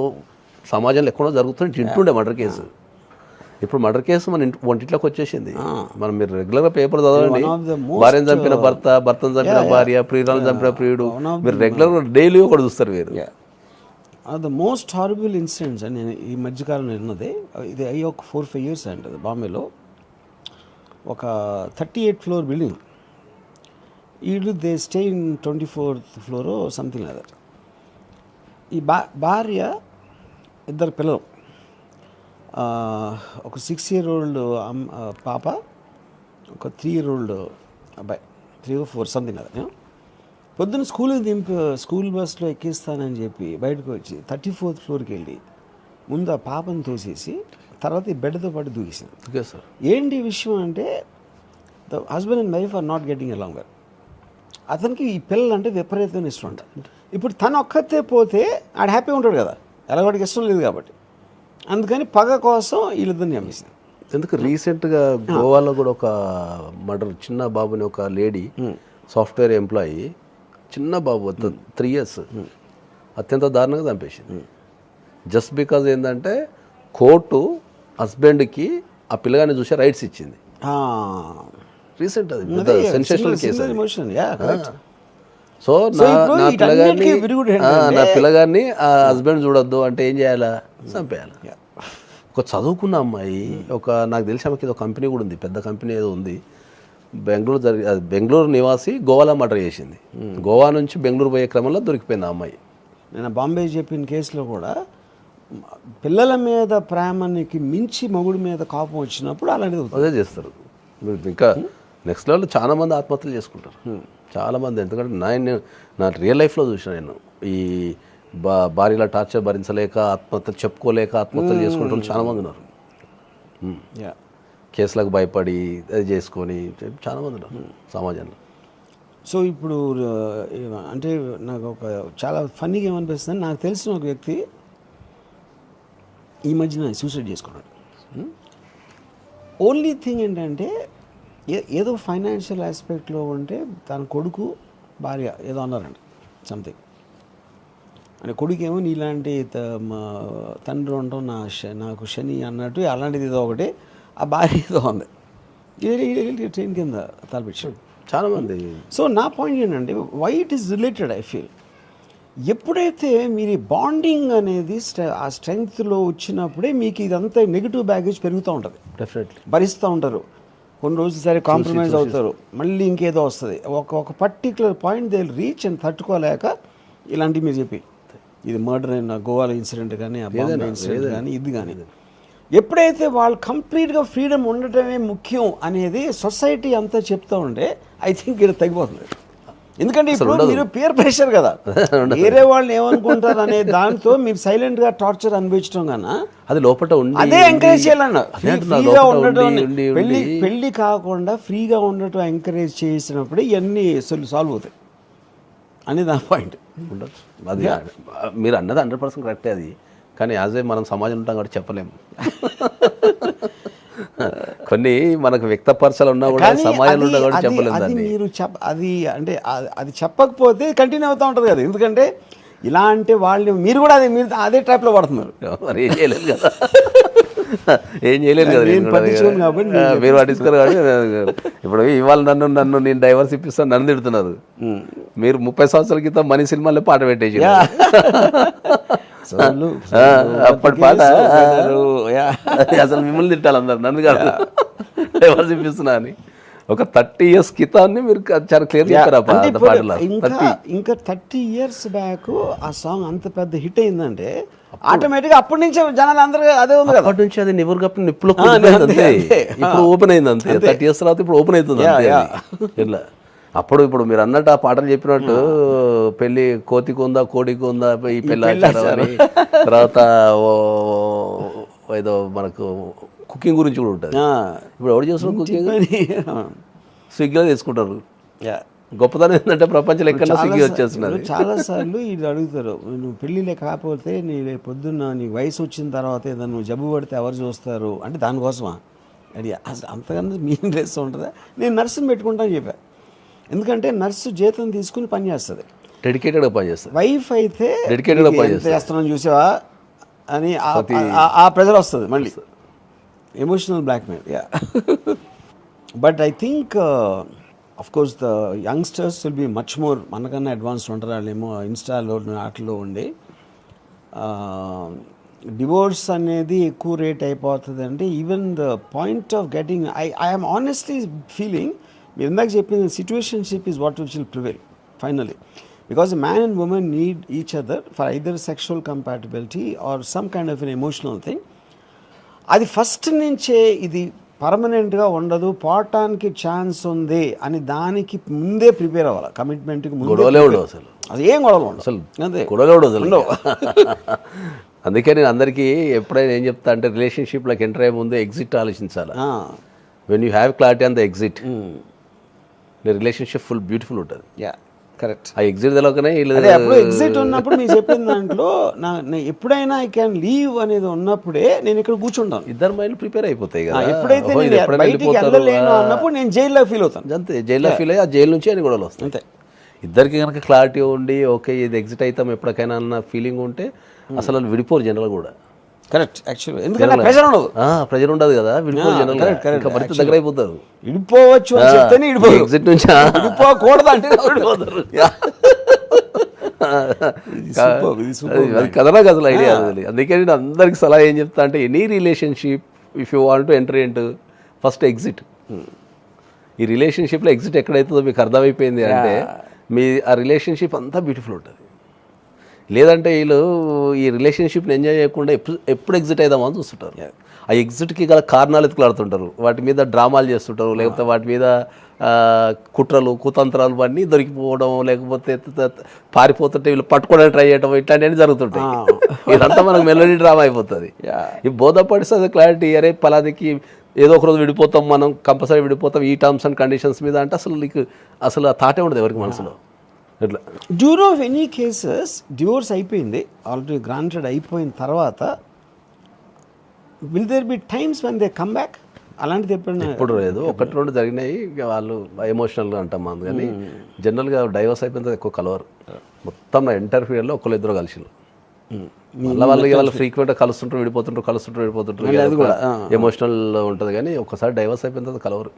సమాజంలో ఎక్కడో జరుగుతుంది, ఇంటుండే మర్డర్ కేసు. ఇప్పుడు మర్డర్ కేసు మన వంటింట్లోకి వచ్చేసింది. మనం మీరు రెగ్యులర్గా పేపర్ చదవండి, భార్యను చంపిన భర్త, భర్తను చంపిన భార్య, ప్రియురాలను చంపిన ప్రియుడు, మీరు రెగ్యులర్గా డైలీ కూడా చూస్తారు. మీరు ద మోస్ట్ హారబుల్ ఇన్సిడెంట్స్ అని నేను ఈ మధ్యకాలంలో విన్నది, ఇది అయ్యి ఒక 4-5 years అంటది. బాంబేలో ఒక 38 floor బిల్డింగ్, వీళ్ళు they stay in 24th floor something like that. ఈ భార్య, 2 పిల్లలు, ఒక 6-year-old పాప, ఒక 3-year-old అబ్బాయి, 3 or 4 సంథింగ్ కదా. పొద్దున్న స్కూల్ బస్లో ఎక్కిస్తానని చెప్పి బయటకు వచ్చి 34th floorకి వెళ్ళి ముందు ఆ పాపను తోసేసి తర్వాత ఈ బెడ్తో పాటు దూకేసింది. ఏంటి విషయం అంటే, the husband and wife are not getting along. అతనికి ఈ పిల్లలు అంటే విపరీతమైన ఇష్టం అంట. ఇప్పుడు తను ఒక్కతే పోతే ఆడ హ్యాపీగా ఉంటాడు కదా, ఎలాగోడికి ఇష్టం లేదు కాబట్టి, అందుకని పగ కోసం వీళ్ళిద్దరిని అమ్మేసింది. ఎందుకు రీసెంట్గా గోవాలో కూడా ఒక మర్డర్, చిన్న బాబుని ఒక లేడీ సాఫ్ట్వేర్ ఎంప్లాయీ, చిన్న బాబు 3 years, అత్యంత దారుణంగా చంపేసింది. జస్ట్ బికాజ్ ఏంటంటే కోర్టు హస్బెండ్కి ఆ పిల్లగాన్ని చూసే రైట్స్ ఇచ్చింది. రీసెంట్ అది సెన్సేషనల్ కేసు. సో నా పిల్లగాన్ని ఆ హస్బెండ్ చూడొద్దు అంటే ఏం చేయాలా? చంపేయాలి. ఒక చదువుకున్న అమ్మాయి, ఒక నాకు తెలిసి ఆమెకి ఏదో కంపెనీ కూడా ఉంది, పెద్ద కంపెనీ ఏదో ఉంది, బెంగళూరు నివాసి, గోవాలో మర్డర్ చేసింది. గోవా నుంచి బెంగళూరు పోయే క్రమంలో దొరికిపోయింది ఆ అమ్మాయి. నేను బాంబే చెప్పిన కేసులో కూడా పిల్లల మీద ప్రేమనికి మించి మొగుడి మీద కోపం వచ్చినప్పుడు అలాంటిది అదే చేస్తారు. ఇంకా నెక్స్ట్ లెవెల్లో చాలామంది ఆత్మహత్యలు చేసుకుంటారు, చాలామంది. ఎందుకంటే నా రియల్ లైఫ్లో చూసిన నేను ఈ భార్యల టార్చర్ భరించలేక ఆత్మహత్యలు చెప్పుకోలేక ఆత్మహత్యలు చేసుకుంటారు చాలామంది ఉన్నారు. కేసులకు భయపడి అది చేసుకొని చాలామంది ఉన్నారు సమాజంలో. సో ఇప్పుడు అంటే నాకు ఒక చాలా ఫన్నీగా ఏమనిపిస్తుంది, నాకు తెలిసిన ఒక వ్యక్తి ఈ మధ్యన సూసైడ్ చేసుకున్నాడు. ఓన్లీ థింగ్ ఏంటంటే ఏదో ఫైనాన్షియల్ ఆస్పెక్ట్లో ఉంటే తన కొడుకు భార్య ఏదో అన్నారండి సంథింగ్, అంటే కొడుకు ఏమో నీలాంటి తండ్రి ఉండటం నాకు శని అన్నట్టు అలాంటిది ఏదో ఒకటి, ఆ భార్య ఏదో ఉంది, ట్రైన్ కింద తలపెట్టాడు చాలామంది. సో నా పాయింట్ ఏంటంటే why it is related, I feel ఎప్పుడైతే మీరు బాండింగ్ అనేది ఆ స్ట్రెంగ్త్లో వచ్చినప్పుడే మీకు ఇదంతా నెగిటివ్ బ్యాగేజ్ పెరుగుతూ ఉంటుంది. డెఫినెట్లీ భరిస్తూ ఉంటారు, కొన్ని రోజులు సరే కాంప్రమైజ్ అవుతారు, మళ్ళీ ఇంకేదో వస్తుంది, ఒక పర్టికులర్ పాయింట్ దే రీచ్ అని తట్టుకోలేక ఇలాంటివి మీరు చెప్పి, ఇది మర్డర్ అయిన గోవాలో ఇన్సిడెంట్ కానీ, ఆ బాంబే ఇన్సిడెంట్ కానీ, ఇది కానీ, ఎప్పుడైతే వాళ్ళు కంప్లీట్గా ఫ్రీడమ్ ఉండటమే ముఖ్యం అనేది సొసైటీ అంతా చెప్తూ ఉంటే ఐ థింక్ ఇక్కడ తగ్గిపోతుంది. ఎందుకంటే ఇప్పుడు మీరు పీర్ ప్రెషర్ కదా, వేరే వాళ్ళు ఏమనుకుంటారు అనే దాంతో మీరు సైలెంట్గా టార్చర్ అనిపించడం కన్నా అది లోపల అదే ఎంకరేజ్ చేయాలన్న, ఫ్రీగా ఉండటం, పెళ్ళి కాకుండా ఫ్రీగా ఉండటం ఎంకరేజ్ చేసినప్పుడు ఇవన్నీ సాల్వ్ అవుతాయి అనేది నా పాయింట్. ఉండొచ్చు, అది మీరు అన్నది 100% కరెక్టే. అది కానీ యాజ్ ఏ మనం సమాజం ఉంటాం కాబట్టి చెప్పలేము. కొన్ని మనకు వ్యక్తపరచాలు ఉన్నా కూడా సమాజంలో ఉన్నా కూడా చెప్పలేము. అది మీరు అది అంటే అది చెప్పకపోతే కంటిన్యూ అవుతూ ఉంటుంది కదా, ఎందుకంటే ఇలా అంటే వాళ్ళు మీరు కూడా అదే ట్రాప్లో పడుతున్నారు. మరి ఏం చేయలేదు కదా, ఏం చేయలేదు కదా, మీరు పట్టించుకోరు కాబట్టి. ఇప్పుడు ఇవాళ నన్ను నేను డైవర్స్ ఇప్పిస్తాను నన్ను తిడుతున్నారు, మీరు 30 సంవత్సరాల క్రితం మనీ సినిమాలో పాట పెట్టేసి అప్పటి పాట అసలు మిమ్మల్ని తిట్టాలి అందరు, నన్ను కాదు డైవర్స్ ఇప్పిస్తున్నా అని. ఒక 30 years క్రితాన్ని మీరు చాలా క్లియర్ చెప్పారు. ఇంకా 30 years బ్యాక్ ఆ సాంగ్ అంత పెద్ద హిట్ అయిందంటే ఆటోమేటిక్గా అప్పటి నుంచి జనాలు అందరూ అదే ఉంది కదా, అప్పటి నుంచి అది నివురు కప్పిన నిప్పులో అంతే, ఇప్పుడు ఓపెన్ అయింది అంతే. 30 years తర్వాత ఇప్పుడు ఓపెన్ అవుతుంది అంతే. ఇట్లా అప్పుడు ఇప్పుడు మీరు అన్నట్టు ఆ పాటలు చెప్పినట్టు పెళ్లి కోతికి ఉందా కోడికి ఉందా ఈ పెళ్ళి ఆచారం అని, తర్వాత ఏదో మనకు కుకింగ్ గురించి కూడా ఉంటుంది. ఇప్పుడు ఎవరు చేస్తున్నారు కుకింగ్? స్విగ్గీలో తీసుకుంటారు. గొప్పతనం ఏంటంటే ప్రపంచంలో ఎక్కడన్నా స్విగ్గీ వచ్చేస్తున్నారు. చాలాసార్లు ఇది అడుగుతారు, నువ్వు పెళ్ళిళ్ళే కాకపోతే నీ పొద్దున్న నీ వయసు వచ్చిన తర్వాత ఏదైనా నువ్వు జబ్బు పడితే ఎవరు చూస్తారు అంటే దానికోసమా అది అసలు అంతకన్నా మీన్ డ్రెస్ ఉంటుందా? నేను నర్సుని పెట్టుకుంటాను చెప్పా, ఎందుకంటే నర్సు జీతం తీసుకుని పని చేస్తుంది, డెడికేటెడ్గా పని చేస్తుంది. వైఫ్ అయితే డెడికేటెడ్గా పని చేస్తున్నాను చూసావా అని ఆ ప్రెజర్ వస్తుంది, మళ్ళీ emotional blackmail. Yeah but I think of course the youngsters will be much more మనకన్నా అడ్వాన్స్డ్ ఉంటారు. వాళ్ళేమో ఇన్స్టాలో వాటిలో ఉండి డివోర్స్ అనేది ఎక్కువ రేట్ అయిపోతుంది. అంటే even the point of getting I'm honestly feeling, మీరు ఇందాక చెప్పిన situationship is what will prevail finally, because man and women need each other for either sexual compatibility or some kind of an emotional thing. అది first నుంచే ఇది పర్మనెంట్గా ఉండదు, పోవటానికి chance ఉంది అని దానికి ముందే ప్రిపేర్ అవ్వాలి. కమిట్మెంట్కి ముందు గొడవలే ఉండవు, అసలు అది ఏం గొడవలు ఉండవు, అసలు అదే గొడవలే ఉండవు. అందుకే నేను అందరికీ ఎప్పుడైనా ఏం చెప్తా అంటే రిలేషన్షిప్లోకి ఎంటర్ అయ్యే ముందు ఎగ్జిట్ ఆలోచించాలి. When you have clarity on the exit, relationship full beautiful ఉంటుంది. Yeah correct. ఆ ఎగ్జిట్ తెలవకనే అప్పుడు ఎగ్జిట్ ఉన్నప్పుడు మీరు చెప్పిన దాంట్లో ఎప్పుడైనా ఐ క్యాన్ లీవ్ అనేది ఉన్నప్పుడే నేను ఇక్కడ కూర్చుంటాను, ఇద్దరు మైండ్ ప్రిపేర్ అయిపోతాయి కదా. ఎప్పుడైతే బయటికి వెళ్ళలేను అన్నప్పుడు నేను జైల్లో ఫీల్ అవుతాను. అంతే, జైల్లో ఫీల్ అయ్యి ఆ జైలు నుంచి అని గొడవలు వస్తాయి. అంతే. ఇద్దరికి కనుక క్లారిటీ ఉండి ఓకే ఇది ఎగ్జిట్ అవుతాం ఎప్పటికైనా అన్న ఫీలింగ్ ఉంటే అసలు వాళ్ళు విడిపోరు జనరల్ కూడా. కరెక్ట్. యాక్చువల్లీ ఎందుకంటే ప్రెజర్ ఉండదు, ప్రెజర్ ఉండదు కదా, విడిపోరు జనరల్. పరిస్థితి దగ్గర అయిపోతారు. విడిపోవచ్చు అని చెప్తేనే విడిపోరు, ఎగ్జిట్ నుంచి విడిపోకూడదు అంటే విడిపోతారు. అది కదనా కథలు ఐడియా. అందుకే నేను అందరికి సలహా ఏం చెప్తా అంటే any relationship if you want to enter into first exit. ఈ రిలేషన్షిప్లో ఎగ్జిట్ ఎక్కడైతుందో మీకు అర్థమైపోయింది అంటే మీ ఆ రిలేషన్షిప్ అంతా బ్యూటిఫుల్ ఉంటుంది. లేదంటే వీళ్ళు ఈ రిలేషన్షిప్ని ఎంజాయ్ చేయకుండా ఎప్పుడు ఎగ్జిట్ అవుదామని చూస్తుంటారు. ఆ ఎగ్జిట్కి గల కారణాలు ఎత్తులాడుతుంటారు, వాటి మీద డ్రామాలు చేస్తుంటారు, లేకపోతే వాటి మీద కుట్రలు కుతంత్రాలు అన్నీ దొరికిపోవడం, లేకపోతే పారిపోతుంటే వీళ్ళు పట్టుకోవడానికి ట్రై చేయడం, ఇట్లాంటివన్నీ జరుగుతుంటాయి. ఇదంతా మనకు మెలోడీ డ్రామా అయిపోతుంది. ఈ బోధపడిస్తుంది క్లారిటీ, అరే పలాదికి ఏదో ఒకరోజు విడిపోతాం, మనం కంపల్సరీ విడిపోతాం ఈ టర్మ్స్ అండ్ కండిషన్స్ మీద అంటే అసలు నీకు అసలు ఆ థాటే ఉండదు ఎవరికి మనసులో. ఇట్లా డ్యూరో ఆఫ్ ఎనీ కేసెస్ డివోర్స్ అయిపోయింది, ఆల్రెడీ గ్రాంటెడ్ అయిపోయిన తర్వాత will there be times when they come back? అలాంటిది ఎప్పుడు లేదు, ఒకటి రెండు జరిగినాయి. వాళ్ళు ఎమోషనల్గా అంటాం మనం, కానీ జనరల్గా డైవర్స్ అయిపోయిన తర్వాత ఎక్కువ కలవరు. మొత్తం నా ఎంటర్ పీరియడ్లో ఒకళ్ళు ఇద్దరు కలిసి మళ్ళీ వాళ్ళు ఫ్రీక్వెంట్గా కలుస్తుంటారు విడిపోతుంటారు, కలుస్తుంటారు విడిపోతుంటారు, అది కూడా ఎమోషనల్ ఉంటుంది. కానీ ఒకసారి డైవర్స్ అయిపోయిన తర్వాత కలవరు.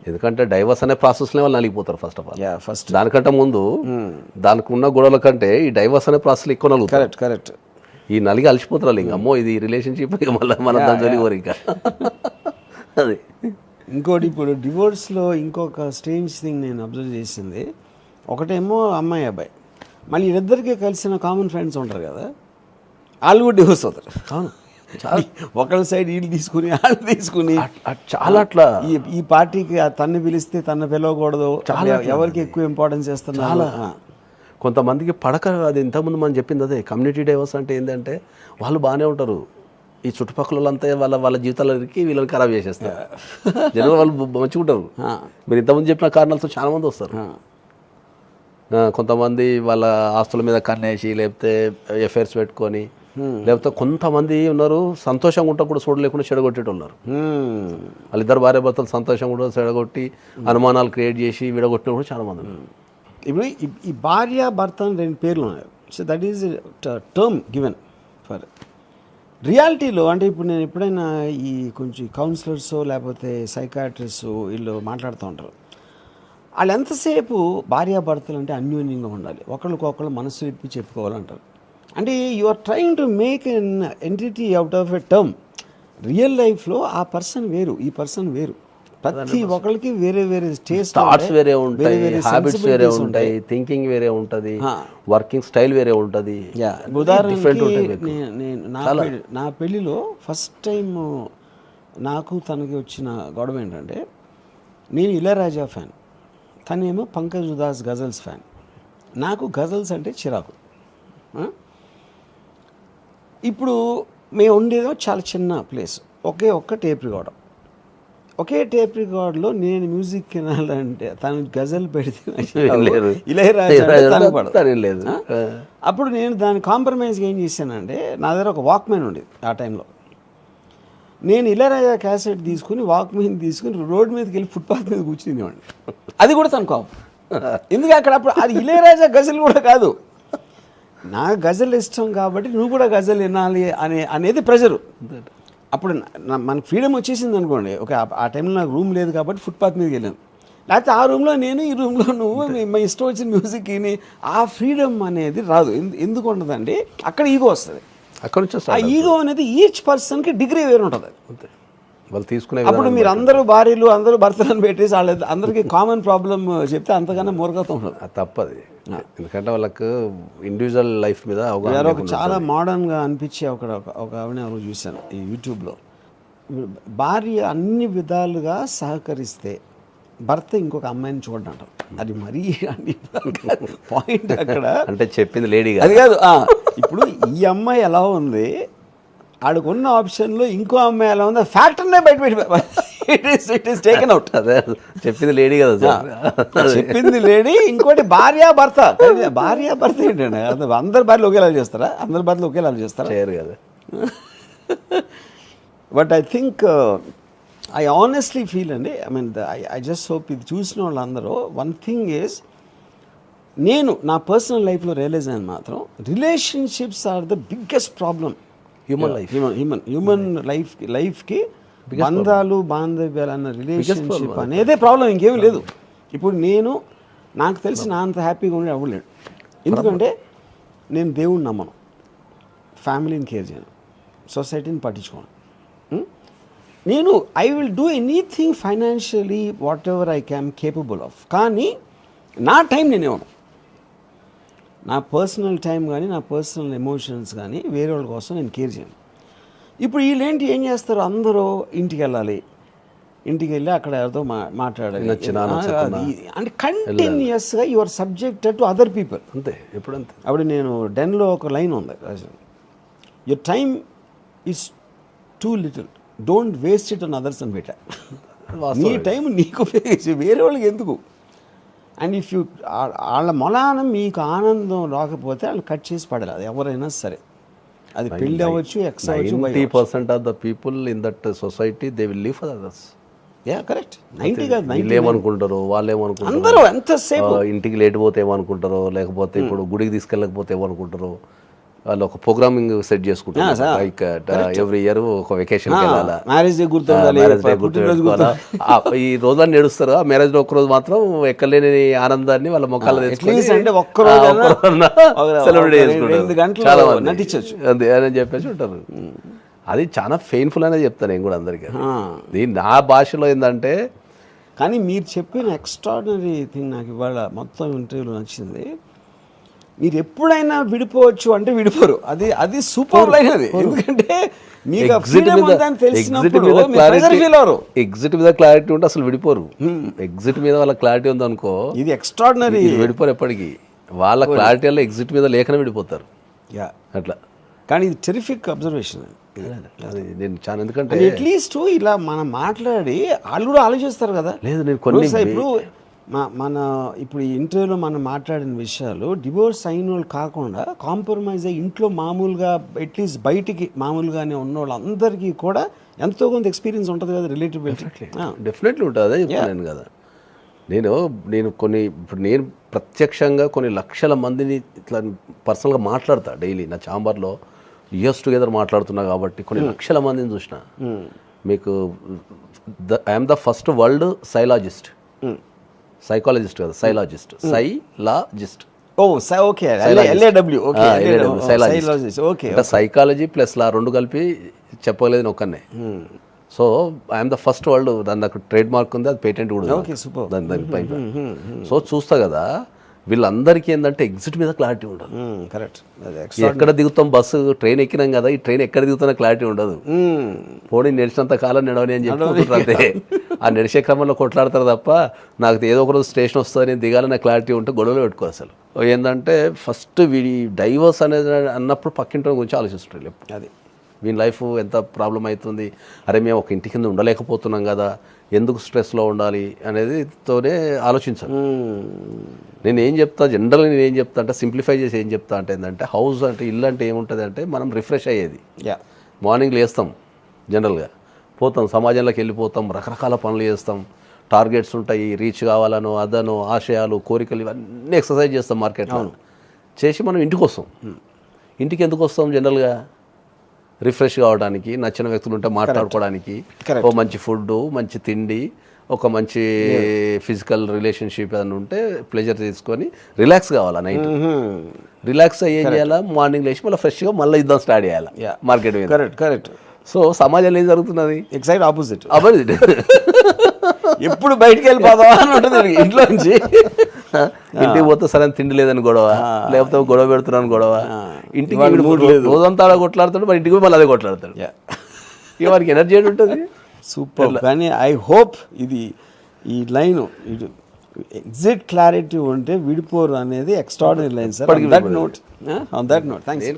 ఎందుకంటే డైవర్స్ అనే ప్రాసెస్లో వాళ్ళు నలిగిపోతారు ఫస్ట్ ఆఫ్ ఆల్. ఫస్ట్ దానికంటే ముందు దానికి ఉన్న గొడవల కంటే ఈ డైవర్స్ అనే ప్రాసెస్లో ఎక్కువ నలుగుతారు. Correct correct. ఈ నలిగి అలసిపోతారు ఇంకా, అమ్మో ఇది రిలేషన్షిప్ మళ్ళీ మన దాని జోలికి ఇంకా. అది ఇంకోటి ఇప్పుడు డివోర్స్లో ఇంకొక స్ట్రేంజ్ థింగ్ నేను అబ్జర్వ్ చేసింది, ఒకటేమో అమ్మాయి అబ్బాయి, మళ్ళీ వీళ్ళిద్దరికీ కలిసిన కామన్ ఫ్రెండ్స్ ఉంటారు కదా, వాళ్ళు కూడా డివోర్స్ అవుతారు. అవును, ఒకళ్ళ సైడ్ వీళ్ళు తీసుకుని వాళ్ళు తీసుకుని చాలా అట్లా. ఈ పార్టీకి తన్ని పిలిస్తే తన పిలవకూడదు, ఎవరికి ఎక్కువ ఇంపార్టెన్స్ చేస్తున్నారు. కొంతమందికి పడక, అది ఇంతకుముందు మనం చెప్పింది అదే. కమ్యూనిటీ డైవర్స్ అంటే ఏంటంటే వాళ్ళు బాగానే ఉంటారు, ఈ చుట్టుపక్కల వాళ్ళంతా వాళ్ళ జీవితాలకి వీళ్ళని ఖరాబ్ చేసేస్తారు. జనరల్ వాళ్ళు మంచిగా ఉంటారు. మీరు ఇంతకుముందు చెప్పిన కారణాలతో చాలా మంది వస్తారు. కొంతమంది వాళ్ళ ఆస్తుల మీద కన్నేసి, లేకపోతే ఎఫైర్స్ పెట్టుకొని, లేకపోతే కొంతమంది ఉన్నారు సంతోషంగా ఉంటాం కూడా చూడలేకుండా చెడగొట్టేటి ఉన్నారు. వాళ్ళిద్దరు భార్య భర్తలు సంతోషంగా కూడా చెడగొట్టి అనుమానాలు క్రియేట్ చేసి విడగొట్టిన కూడా చాలా మంది ఉన్నారు. ఇప్పుడు ఈ భార్య భర్త అని రెండు పేర్లు ఉన్నాయి. So that is term given for రియాలిటీలో. అంటే ఇప్పుడు నేను ఎప్పుడైనా ఈ కొంచెం కౌన్సిలర్స్ లేకపోతే సైకాట్రిస్ట్ వీళ్ళు మాట్లాడుతూ ఉంటారు, వాళ్ళు ఎంతసేపు భార్యాభర్తలు అంటే అన్యోన్యంగా ఉండాలి, ఒకళ్ళకొకళ్ళు మనసు విప్పి చెప్పుకోవాలంటారు. అంటే you are trying to make an entity out of a term. Real లైఫ్లో ఆ పర్సన్ వేరు, ఈ పర్సన్ వేరు. ప్రతి ఒక్కరికి వేరే వేరే టేస్ట్, థాట్స్ వేరే ఉంటాయి, హ్యాబిట్స్ వేరే ఉంటాయి, థింకింగ్ వేరే ఉంటుంది, వర్కింగ్ స్టైల్ వేరే ఉంటుంది. ఉదాహరణకి నా పెళ్ళిలో ఫస్ట్ టైం నాకు తనకి వచ్చిన గొడవ ఏంటంటే, నేను ఇళయరాజా ఫ్యాన్, తనేమో పంకజ్ ఉదాస్ గజల్స్ ఫ్యాన్. నాకు గజల్స్ అంటే చిరాకు. ఇప్పుడు మేము ఉండేదో చాలా చిన్న ప్లేస్, ఒక్క టేప్ రికార్డర్. ఒకే టేప్ రికార్డులో నేను మ్యూజిక్ వినాలంటే తను గజల్ పెడితే ఇళయరాజా లేదు. అప్పుడు నేను దాన్ని కాంప్రమైజ్గా ఏం చేశానంటే, నా దగ్గర ఒక వాక్మెన్ ఉండేది ఆ టైంలో. నేను ఇళయరాజా క్యాసెట్ తీసుకుని వాక్మెన్ తీసుకుని రోడ్డు మీదకి వెళ్ళి ఫుట్పాత్ మీద కూర్చునేవాడిని. అది కూడా తను కోపం. ఎందుకంటే అక్కడ అప్పుడు అది ఇళయరాజా గజల్ కూడా కాదు, నాకు గజల్ ఇష్టం కాబట్టి నువ్వు కూడా గజల్ వినాలి అనేది ప్రెజరు. అప్పుడు మనకు ఫ్రీడమ్ వచ్చేసింది అనుకోండి. ఓకే, ఆ టైంలో నాకు రూమ్ లేదు కాబట్టి ఫుట్పాత్ మీదకి వెళ్ళాను. లేకపోతే ఆ రూమ్లో నేను, ఈ రూమ్లో నువ్వు, మా ఇష్టం వచ్చిన మ్యూజిక్ విని ఆ ఫ్రీడమ్ అనేది రాదు. ఎందుకు ఉండదండి, అక్కడ ఈగో వస్తుంది. అక్కడ నుంచి ఆ ఈగో అనేది ఈచ్ పర్సన్కి డిగ్రీ వేరు ఉంటుంది. వాళ్ళు తీసుకునే అప్పుడు మీరు అందరూ భార్యలు అందరూ భర్తలను పెట్టేసి వాళ్ళ అందరికీ కామన్ ప్రాబ్లం చెప్తే అంతకన్నా మూర్ఖత్వం ఉంటుంది. అది తప్పది. ఎందుకంటే వాళ్ళకు ఇండివిజువల్ లైఫ్ మీద అవగాహన. చాలా మోడర్న్గా అనిపించే ఒక ఆవిడ ఎవరు చూశాను ఈ యూట్యూబ్లో. భార్య అన్ని విధాలుగా సహకరిస్తే భర్త ఇంకొక అమ్మాయిని చూడండి అంటారు. అది మరీ పాయింట్ అక్కడ. అంటే చెప్పింది లేడీ అది కాదు. ఇప్పుడు ఈ అమ్మాయి ఎలా ఉంది, ఆడుకున్న ఆప్షన్లో ఇంకో అమ్మాయి ఎలా ఉంది, ఫ్యాక్టర్నే బయట ఇట్ ఈస్ టేకెన్ అవుట్. అదే చెప్పింది లేడీ కదా, చెప్పింది లేడీ. ఇంకోటి భార్య భర్త ఏంటండి, అందరి భార్యలు ఒకేలా చేస్తారా? అందరి భార్యలు ఒకేలా చేస్తారా? చేయరు కదా. But I think I honestly feel అండి, ఐ జస్ట్ హోప్ ఇది చూసిన వాళ్ళందరూ వన్ థింగ్ ఈజ్, నేను నా పర్సనల్ లైఫ్లో రియలైజ్ అయిన మాత్రం relationships are the biggest problem. Human లైఫ్కి బంధాలు బాంధవ్యాలు అన్న రిలేషన్షిప్ అనేదే ప్రాబ్లం, ఇంకేమీ లేదు. ఇప్పుడు నాకు తెలిసి నా అంత హ్యాపీగా ఉండే అవ్వలేడు. ఎందుకంటే నేను దేవుణ్ణి నమ్మను, ఫ్యామిలీని కేర్ చేయను, సొసైటీని పట్టించుకోను. నేను I will do anything financially what ever I cam capable of. కానీ నా టైం నేనేమను, నా పర్సనల్ టైం కానీ నా పర్సనల్ ఎమోషన్స్ కానీ వేరే వాళ్ళ కోసం నేను కేర్ చేయను. ఇప్పుడు వీళ్ళేంటి ఏం చేస్తారు, అందరూ ఇంటికి వెళ్ళాలి, ఇంటికి వెళ్ళి అక్కడ ఎవరితో మాట్లాడాలి అంటే కంటిన్యూస్గా you are subjected to other people. అంతే. ఎప్పుడంతే. అప్పుడు నేను డెన్లో ఒక లైన్ ఉంది, your time is too little, don't waste it on others అని పెట్టా. నీ టైం నీకు ఉపయోగించి వేరే వాళ్ళకి ఎందుకు. అండ్ ఇఫ్ యూ వాళ్ళ మొలానం మీకు ఆనందం రాకపోతే వాళ్ళు కట్ చేసి పడాలి, అది ఎవరైనా సరే. అది పెళ్ళి అవ్వచ్చు, ఎక్స్ అవ్వచ్చు. 90% of the people in that society they will live for others. Correct. 90 కాదు, వీళ్ళు ఏమనుకుంటారు, వాళ్ళు ఏమనుకుంటారు, అందరూ ఎంతసేపు ఇంటికి లేట్ పోతే ఏమనుకుంటారో, లేకపోతే ఇప్పుడు గుడికి తీసుకెళ్ళకపోతే ఏమనుకుంటారో, వాళ్ళు ఒక ప్రోగ్రామింగ్ సెట్ చేసుకుంటారు. లైక్ ఎవ్రీ ఇయర్ ఒక వెకేషన్ వెళ్ళాలా, మ్యారేజ్ డే ఈ రోజుల్లో నడుస్తారు. ఆ మ్యారేజ్ లో ఒక్కరోజు మాత్రం ఎక్కలేని ఆనందాన్ని వాళ్ళ మొక్కలు సెలబ్రేట్ చేసుకుంటారు, నటించవచ్చు అదే అని చెప్పేసి ఉంటారు. అది చాలా పెయిన్ఫుల్ అనే చెప్తాను నేను కూడా అందరికీ. దీని నా భాషలో ఏంటంటే, కానీ మీరు చెప్పిన ఎక్స్ట్రాడినరీ థింగ్ నాకు ఇవాళ మొత్తం ఇంటర్వ్యూలో నచ్చింది. మీరు ఎప్పుడైనా విడిపోవచ్చు అంటే విడిపోరు, అది సూపర్ లైన్. అది ఎందుకంటే మీకు ఎగ్జిట్ మీద క్లారిటీ ఉంటే అసలు విడిపోరు. ఎగ్జిట్ మీద వాళ్ళ క్లారిటీ ఉంది అనుకో, ఇది ఎక్స్ట్రాడినరీ, విడిపోరు ఎప్పటికీ. వాళ్ళ క్లారిటీ వల్ల ఎగ్జిట్ మీద లేఖన విడిపోతారు అట్లా. కానీ ఇది టెరిఫిక్ అబ్జర్వేషన్. అది నేను చాలా, ఎందుకంటే అట్లీస్ట్ ఇలా మనం మాట్లాడి వాళ్ళు కూడా ఆలోచిస్తారు కదా. లేదు, నేను కొన్ని ఇప్పుడు ఇప్పుడు ఈ ఇంటర్వ్యూలో మనం మాట్లాడిన విషయాలు డివోర్స్ అయిన వాళ్ళు కాకుండా కాంప్రమైజ్ అయ్యి ఇంట్లో మామూలుగా అట్లీస్ట్ బయటికి మామూలుగానే ఉన్న వాళ్ళందరికీ కూడా ఎంతో కొంత ఎక్స్పీరియన్స్ ఉంటుంది కదా, రిలేటిబిలిటీ. డెఫినెట్లీ ఉంటుంది, అదే చెప్తాను కదా. ఇప్పుడు నేను ప్రత్యక్షంగా కొన్ని లక్షల మందిని ఇట్లా పర్సనల్గా మాట్లాడతా డైలీ. నా ఛాంబర్లో ఇయర్స్ టుగెదర్ మాట్లాడుతున్నా కాబట్టి కొన్ని లక్షల మందిని చూసిన. మీకు I'm the first world psychologist కదా, సైలాజిస్ట్. సైకాలజీ ప్లస్ లా రెండు కలిపి చెప్పలేదు నేను ఒక్కనే. So I'm the first world, దాని నాకు ట్రేడ్ మార్క్ ఉంది, అది పేటెంట్ కూడా దానిపై. సో చూస్తా కదా, వీళ్ళందరికీ ఏంటంటే ఎగ్జిట్ మీద క్లారిటీ ఉండదు. కరెక్ట్. ఎక్కడ దిగుతాం, బస్సు ట్రైన్ ఎక్కినాం కదా, ఈ ట్రైన్ ఎక్కడ దిగుతున్నా క్లారిటీ ఉండదు. పోనీ నడిచినంత కాలం నడవని అని చెప్పి ఆ నడిచే క్రమంలో కొట్లాడతారు తప్ప నాకు ఏదో ఒక రోజు స్టేషన్ వస్తుంది నేను దిగాలనే క్లారిటీ ఉంటే గొడవలు పెట్టుకో అసలు ఏంటంటే ఫస్ట్ వీడి డైవర్స్ అనేది అన్నప్పుడు పక్కింటి గురించి ఆలోచిస్తుంటారు అది వీని లైఫ్ ఎంత ప్రాబ్లం అవుతుంది, అరే మేము ఒక ఇంటి కింద ఉండలేకపోతున్నాం కదా, ఎందుకు స్ట్రెస్లో ఉండాలి అనేది తోనే ఆలోచించాను. నేను ఏం చెప్తా జనరల్గా నేను ఏం చెప్తా అంటే సింప్లిఫై చేసి ఏం చెప్తా అంటే ఏంటంటే హౌస్ అంటే ఇల్లు అంటే ఏముంటుంది అంటే మనం రిఫ్రెష్ అయ్యేది. మార్నింగ్ లేస్తాం, జనరల్గా పోతాం, సమాజంలోకి వెళ్ళిపోతాం, రకరకాల పనులు చేస్తాం, టార్గెట్స్ ఉంటాయి, రీచ్ కావాలనో అదనో ఆశయాలు కోరికలు ఇవన్నీ ఎక్సర్సైజ్ చేస్తాం మార్కెట్లో. చేసి మనం ఇంటికి వస్తాం. ఇంటికి ఎందుకు వస్తాం జనరల్గా? రిఫ్రెష్ కావడానికి, నచ్చిన వ్యక్తులు ఉంటే మాట్లాడుకోవడానికి, ఓ మంచి ఫుడ్, మంచి తిండి, ఒక మంచి ఫిజికల్ రిలేషన్షిప్ ఏదైనా ఉంటే ప్లెజర్ తీసుకొని రిలాక్స్ కావాలా. నైట్ రిలాక్స్ అయ్యి ఏం చేయాలా, మార్నింగ్ లేచి మళ్ళీ ఫ్రెష్గా మళ్ళీ ఇద్దాం స్టార్ట్ చేయాలి మార్కెట్ మీద. కరెక్ట్. సో సమాజంలో ఏం జరుగుతున్నది? Exact opposite. ఎప్పుడు ఎప్పుడు బయటికి వెళ్ళిపోదాం అని ఉంటుంది ఇంట్లో నుంచి. ఇంటికి పోతే సరైన తిండి లేదని గొడవ, లేకపోతే గొడవ పెడుతున్నాను గొడవ, ఇంటికి రోజంతా అలా కొట్లాడతాడు, మరి ఇంటికి మళ్ళీ అదే కొట్లాడతాడు. ఇక వారికి ఎనర్జీ ఏంటి ఉంటుంది? సూపర్. కానీ ఐ హోప్ ఇది ఈ లైన్ ఇది ఎగ్జిట్ క్లారిటీ ఉంటే విడిపోరు అనేది extraordinary line sir. On that note thanks.